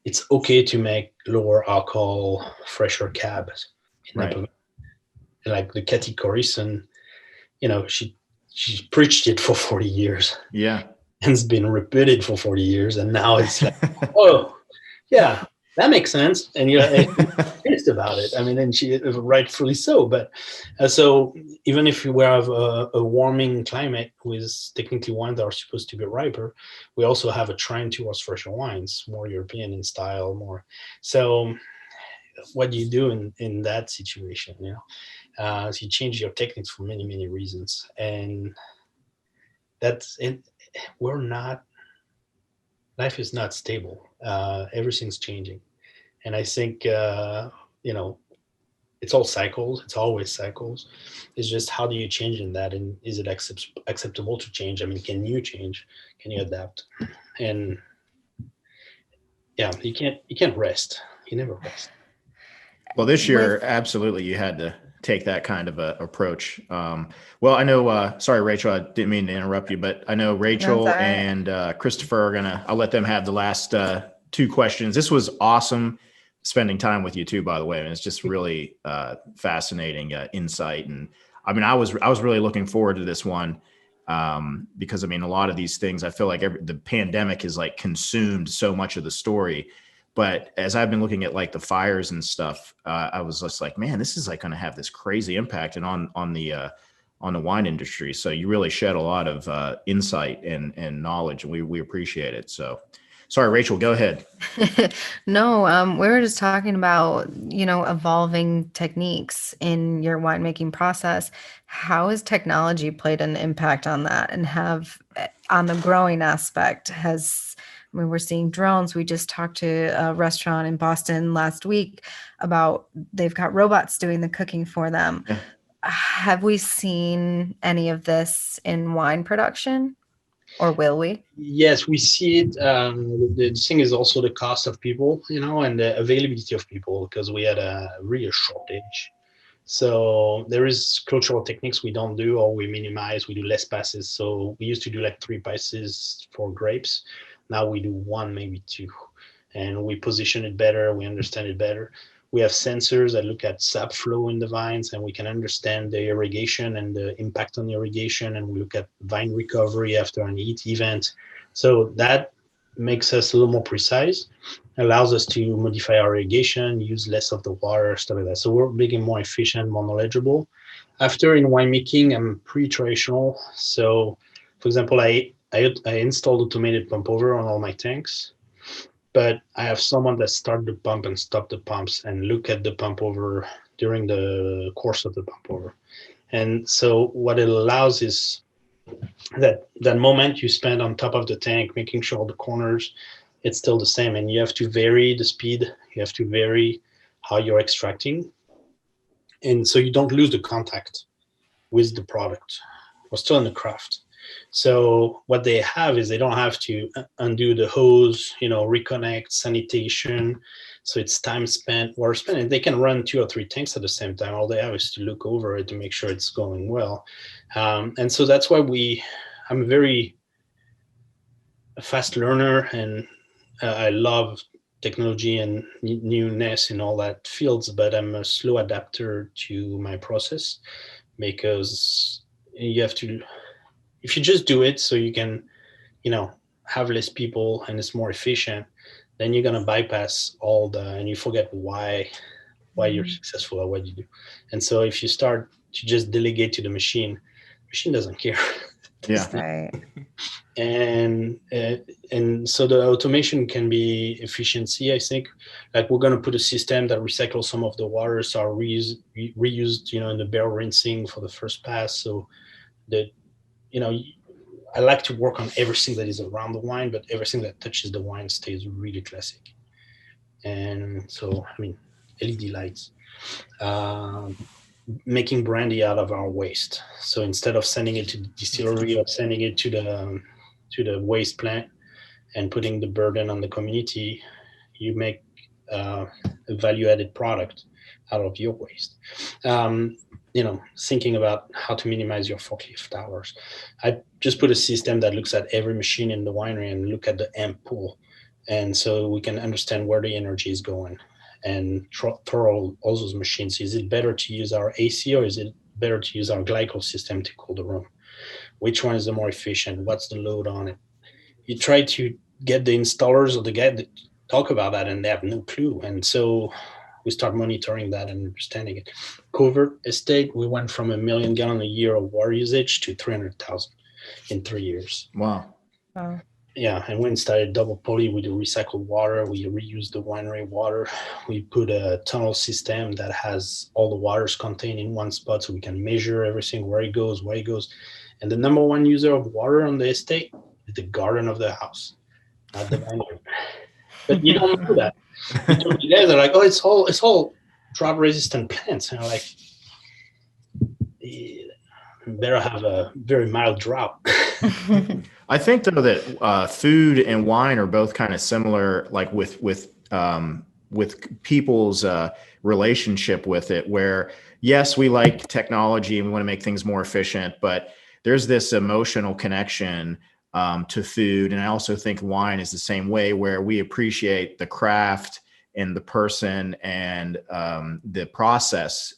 it's okay to make lower alcohol, fresher cabs. Right. Like the Cathy Corison, you know, she preached it for 40 years. Yeah. And it's been repeated for 40 years. And now it's like, oh, yeah, that makes sense. And you're pissed about it. I mean, and she rightfully so. But so even if we have a warming climate with technically wines that are supposed to be riper, we also have a trend towards fresher wines, more European in style, more. So what do you do in that situation? You know, so you change your techniques for many, many reasons. And that's it. Life is not stable. Everything's changing. And I think, you know, it's all cycles. It's always cycles. It's just how do you change in that? And is it acceptable to change? I mean, can you change? Can you adapt? And yeah, you can't rest. You never rest. Well, this year, absolutely, you had to take that kind of a approach. Well, I know, sorry, Rachel, I didn't mean to interrupt you, but I know Rachel That's all right. and Christopher are I'll let them have the last two questions. This was awesome spending time with you too, by the way. And it's just really fascinating insight. And I mean, I was really looking forward to this one because I mean, a lot of these things, I feel like the pandemic has like consumed so much of the story. But as I've been looking at like the fires and stuff, I was just like, man, this is like going to have this crazy impact and on the wine industry. So you really shed a lot of insight and knowledge, and we appreciate it. So, sorry, Rachel, go ahead. No, we were just talking about, evolving techniques in your winemaking process. How has technology played an impact on that, and on the growing aspect? We're seeing drones. We just talked to a restaurant in Boston last week about they've got robots doing the cooking for them. Yeah. Have we seen any of this in wine production, or will we? Yes, we see it. The thing is also the cost of people, and the availability of people, because we had a real shortage. So there is cultural techniques we don't do, or we minimize. We do less passes. So we used to do like 3 passes for grapes. Now we do 1, maybe 2, and we position it better. We understand it better. We have sensors that look at sap flow in the vines, and we can understand the irrigation and the impact on the irrigation. And we look at vine recovery after an heat event. So that makes us a little more precise, allows us to modify our irrigation, use less of the water, stuff like that. So we're making more efficient, more knowledgeable. After in winemaking, I'm pretty traditional. So, for example, I installed automated pump over on all my tanks, but I have someone that start the pump and stop the pumps and look at the pump over during the course of the pump over. And so what it allows is that moment you spend on top of the tank, making sure all the corners, it's still the same. And you have to vary the speed. You have to vary how you're extracting. And so you don't lose the contact with the product. We're still in the craft. So what they have is they don't have to undo the hose, reconnect, sanitation. So it's time spent, water spent, and they can run 2 or 3 tanks at the same time. All they have is to look over it to make sure it's going well. And so that's why I'm a very fast learner, and I love technology and newness in all that fields, but I'm a slow adapter to my process, because you have to, if you just do it so you can, have less people and it's more efficient, then you're going to bypass and you forget why you're successful at what you do. And so if you start to just delegate to the machine doesn't care. Yeah. Right. And so the automation can be efficiency, I think. Like we're going to put a system that recycles some of the water, so are reused, in the barrel rinsing for the first pass. So that, I like to work on everything that is around the wine, but everything that touches the wine stays really classic. And so, LED lights, making brandy out of our waste. So instead of sending it to the distillery or sending it to the waste plant and putting the burden on the community, you make a value-added product out of your waste. Thinking about how to minimize your forklift hours. I just put a system that looks at every machine in the winery and look at the amp pool. And so we can understand where the energy is going and throw all those machines. Is it better to use our AC, or is it better to use our glycol system to cool the room? Which one is the more efficient? What's the load on it? You try to get the installers or the guy that talk about that, and they have no clue. And so we start monitoring that and understanding it. Covert estate, we went from 1 million gallon a year of water usage to 300,000 in 3 years. Wow. Yeah, and when we started double poly, we do recycled water. We reuse the winery water. We put a tunnel system that has all the waters contained in one spot, so we can measure everything, where it goes. And the number one user of water on the estate is the garden of the house, not the vineyard. But you don't know that. You talk to guys, they're like, oh, it's all drought-resistant plants. And I'm like, better have a very mild drought. I think though that food and wine are both kind of similar, like with with people's relationship with it, where yes, we like technology and we want to make things more efficient, but there's this emotional connection to food. And I also think wine is the same way, where we appreciate the craft and the person and the process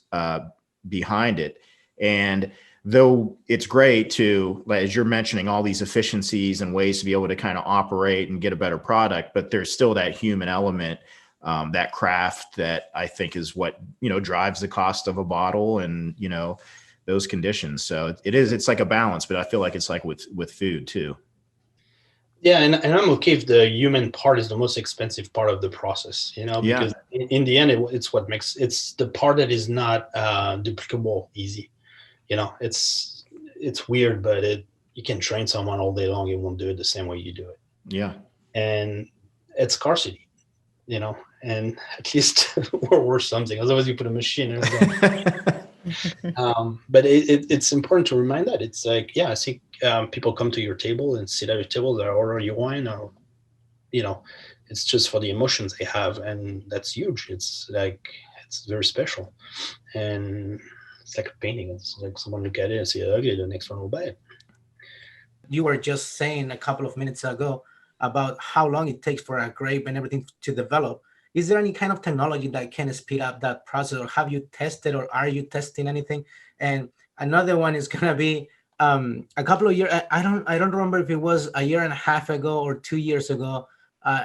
behind it. And though it's great to, as you're mentioning, all these efficiencies and ways to be able to kind of operate and get a better product, but there's still that human element, that craft that I think is what, drives the cost of a bottle and, those conditions. So it's like a balance, but I feel like it's like with food too. Yeah, and I'm okay if the human part is the most expensive part of the process, because in the end, it's the part that is not duplicable easy. It's weird, but you can train someone all day long. It won't do it the same way you do it. Yeah. And it's scarcity, and at least we're worth something. Otherwise you put a machine in it. But it's important to remind that it's like, I think people come to your table and sit at your table, they order your wine, or, it's just for the emotions they have. And that's huge. It's very special. And it's like a painting. It's like someone look at it and see it ugly, the next one will buy it. You were just saying a couple of minutes ago about how long it takes for a grape and everything to develop. Is there any kind of technology that can speed up that process, or have you tested, or are you testing anything? And another one is gonna be a couple of years. I don't remember if it was a year and a half ago or 2 years ago.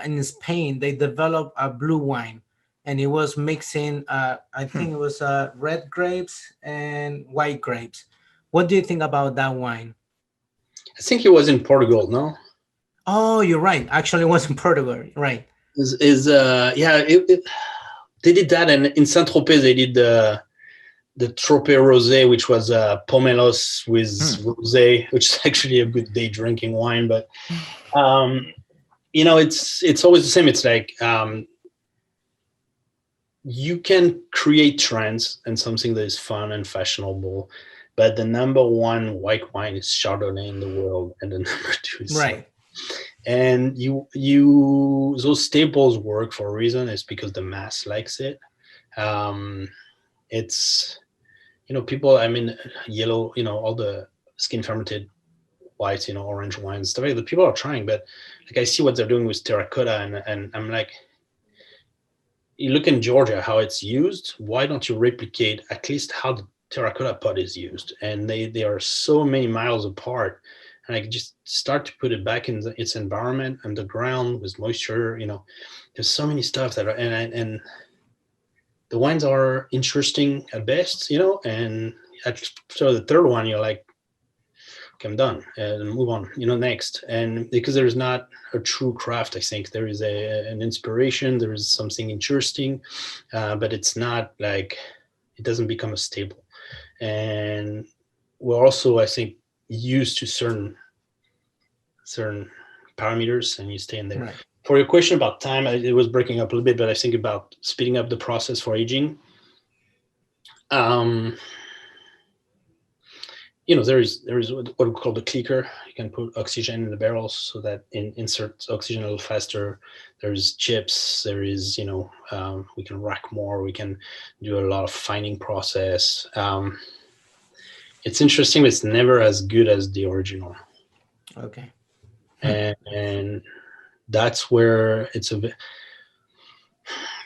In Spain, they developed a blue wine, and it was mixing. I think it was red grapes and white grapes. What do you think about that wine? I think it was in Portugal, no? Oh, you're right. Actually, it was in Portugal, right? They did that, and in Saint-Tropez they did the Tropez Rosé, which was pomelos with rosé, which is actually a good day drinking wine. But it's always the same. It's like you can create trends and something that is fun and fashionable, but the number one white wine is Chardonnay in the world, and the number two is right. And those staples work for a reason. It's because the mass likes it. It's, people, yellow, all the skin fermented whites, orange wines, stuff like that. People are trying, but like I see what they're doing with terracotta, and I'm like, you look in Georgia how it's used. Why don't you replicate at least how the terracotta pot is used? And they are so many miles apart. And I just start to put it back in its environment, underground with moisture. There's so many stuff that are, and the wines are interesting at best, and so the third one, you're like, okay, I'm done, and move on, next. And because there's not a true craft, I think there is an inspiration, there is something interesting, but it's not like, it doesn't become a staple. And we're also, I think, used to certain parameters, and you stay in there. Right. For your question about time, it was breaking up a little bit, but I think about speeding up the process for aging. There is what we call the clicker. You can put oxygen in the barrels so that insert oxygen a little faster. There's chips. There is, we can rack more. We can do a lot of fining process. It's interesting, but it's never as good as the original. Okay. And that's where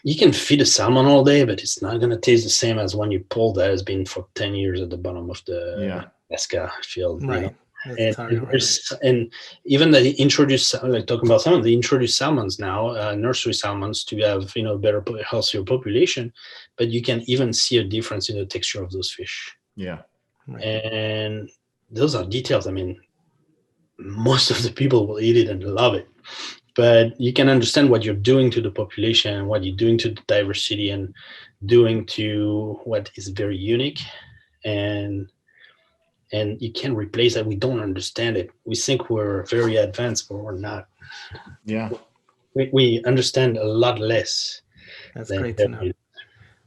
you can feed a salmon all day, but it's not going to taste the same as when you pull that has been for 10 years at the bottom of the Alaska field. Right. And even they introduce, like talking about salmon, they introduce salmons now, nursery salmons, to have, better, healthier population, but you can even see a difference in the texture of those fish. Yeah. Right. And those are details. Most of the people will eat it and love it, but you can understand what you're doing to the population and what you're doing to the diversity and doing to what is very unique, and you can't replace that. We don't understand it. We think we're very advanced, but we're not. Yeah, we understand a lot less. That's great to know.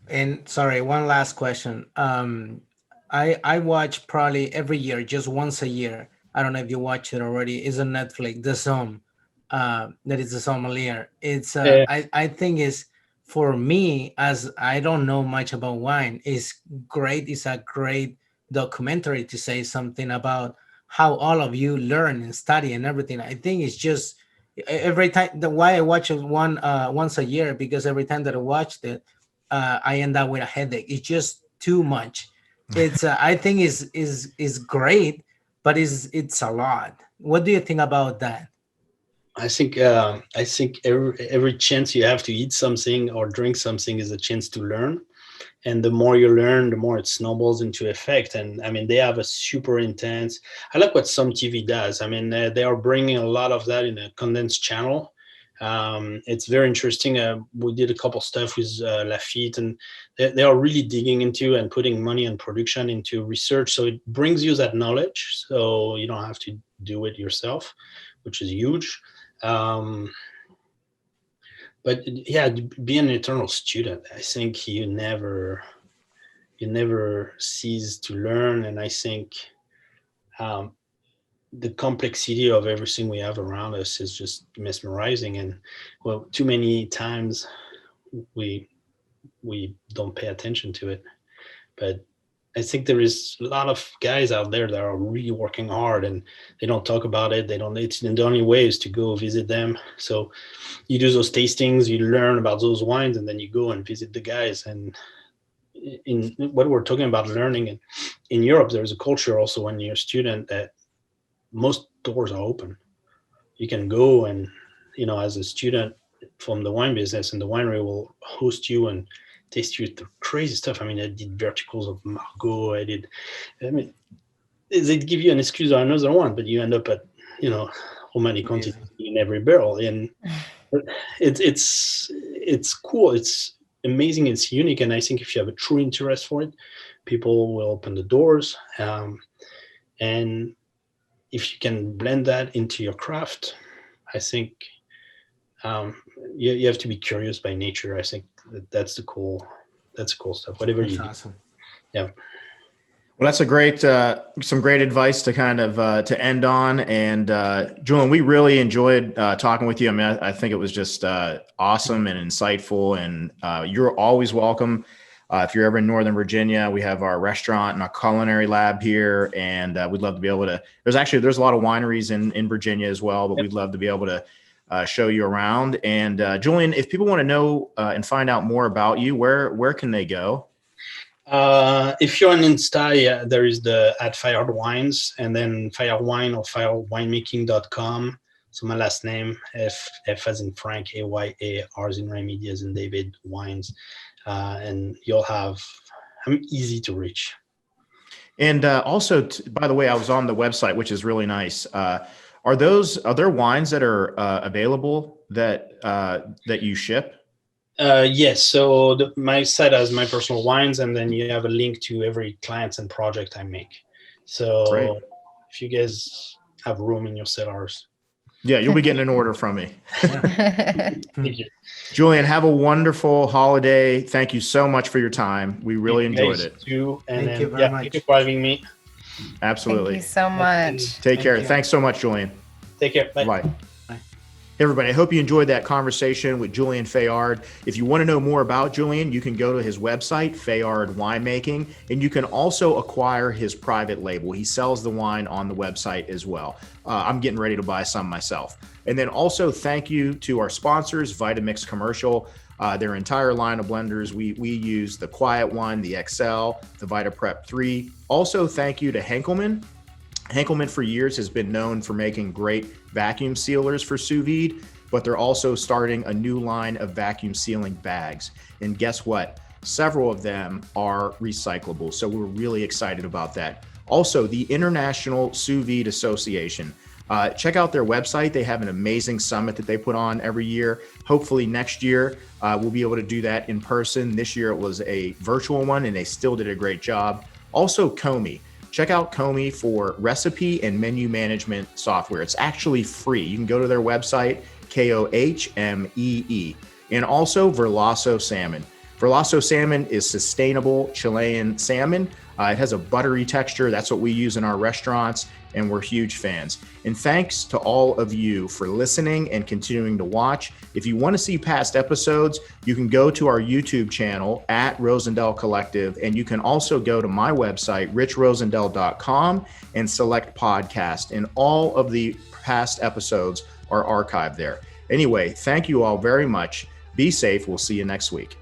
And sorry, one last question. I watch probably every year, just once a year. I don't know if you watch it already. It's on Netflix, The Somme. That is the sommelier. It's I think is for me, as I don't know much about wine, is great. It's a great documentary to say something about how all of you learn and study and everything. I think it's just every time the why I watch it once a year, because every time that I watched it, I end up with a headache. It's just too much. It's I think is great, but it's a lot. What do you think about that? I think every chance you have to eat something or drink something is a chance to learn, and the more you learn, the more it snowballs into effect. And I mean, they have a super intense. I like what some TV does. I mean, they are bringing a lot of that in a condensed channel. It's very interesting. We did a couple stuff with Lafitte, and they are really digging into and putting money and production into research. So it brings you that knowledge, so you don't have to do it yourself, which is huge. But yeah, be an eternal student. I think you never cease to learn. And I think the complexity of everything we have around us is just mesmerizing. And well, too many times we don't pay attention to it. But I think there is a lot of guys out there that are really working hard, and they don't talk about it. It's the only way is to go visit them. So you do those tastings, you learn about those wines, and then you go and visit the guys. And in what we're talking about learning, in Europe, there's a culture also when you're a student that most doors are open. You can go and, as a student from the wine business, and the winery will host you and taste you through crazy stuff. I mean, I did verticals of Margaux. They give you an excuse or another one, but you end up at, how many quantities in every barrel. And it's cool. It's amazing. It's unique. And I think if you have a true interest for it, people will open the doors. And if you can blend that into your craft, I think you have to be curious by nature. I think that's the cool stuff. Whatever you do. Awesome. Yeah. Well, that's a great, some great advice to kind of to end on. And Julien, we really enjoyed talking with you. I mean, I think it was just awesome and insightful. And you're always welcome. If you're ever in Northern Virginia, we have our restaurant and our culinary lab here, and we'd love to be able to. There's a lot of wineries in Virginia as well, but we'd love to be able to show you around. And Julien, if people want to know and find out more about you, where can they go? If you're on Insta, there is the @Fayard Wines, and then Fayard Wine or fayardwinemaking.com. So my last name, F as in Frank, AYA, R as in Remy, D as in David, Wines. And I'm easy to reach. And also, by the way, I was on the website, which is really nice. Are there wines that are available that you ship? Yes. So my site has my personal wines, and then you have a link to every client and project I make. So Great. If you guys have room in your cellars. Yeah, you'll be getting an order from me. Thank you. Julien, have a wonderful holiday. Thank you so much for your time. We really enjoyed it. Too. And Thank you very much. Thank you for having me. Absolutely. Thank you so much. Take care. you. Thanks so much, Julien. Take care. Bye. Bye. Hey everybody, I hope you enjoyed that conversation with Julien Fayard. If you want to know more about Julien, you can go to his website, Fayard Winemaking, and you can also acquire his private label. He sells the wine on the website as well. I'm getting ready to buy some myself. And then also thank you to our sponsors, Vitamix Commercial, their entire line of blenders. We use the Quiet One, the XL, the VitaPrep 3. Also thank you to Henkelman. Henkelman for years has been known for making great vacuum sealers for sous vide, but they're also starting a new line of vacuum sealing bags. And guess what? Several of them are recyclable. So we're really excited about that. Also, the International Sous Vide Association. Check out their website. They have an amazing summit that they put on every year. Hopefully next year, we'll be able to do that in person. This year it was a virtual one, and they still did a great job. Also, Comey. Check out Comey for recipe and menu management software. It's actually free. You can go to their website, KOHMEE. And also Verlasso Salmon. Verlasso Salmon is sustainable Chilean salmon. It has a buttery texture. That's what we use in our restaurants, and we're huge fans. And thanks to all of you for listening and continuing to watch. If you want to see past episodes, you can go to our YouTube channel at Rosendale Collective, and you can also go to my website, richrosendale.com, and select podcast, and all of the past episodes are archived there. Anyway, thank you all very much. Be safe. We'll see you next week.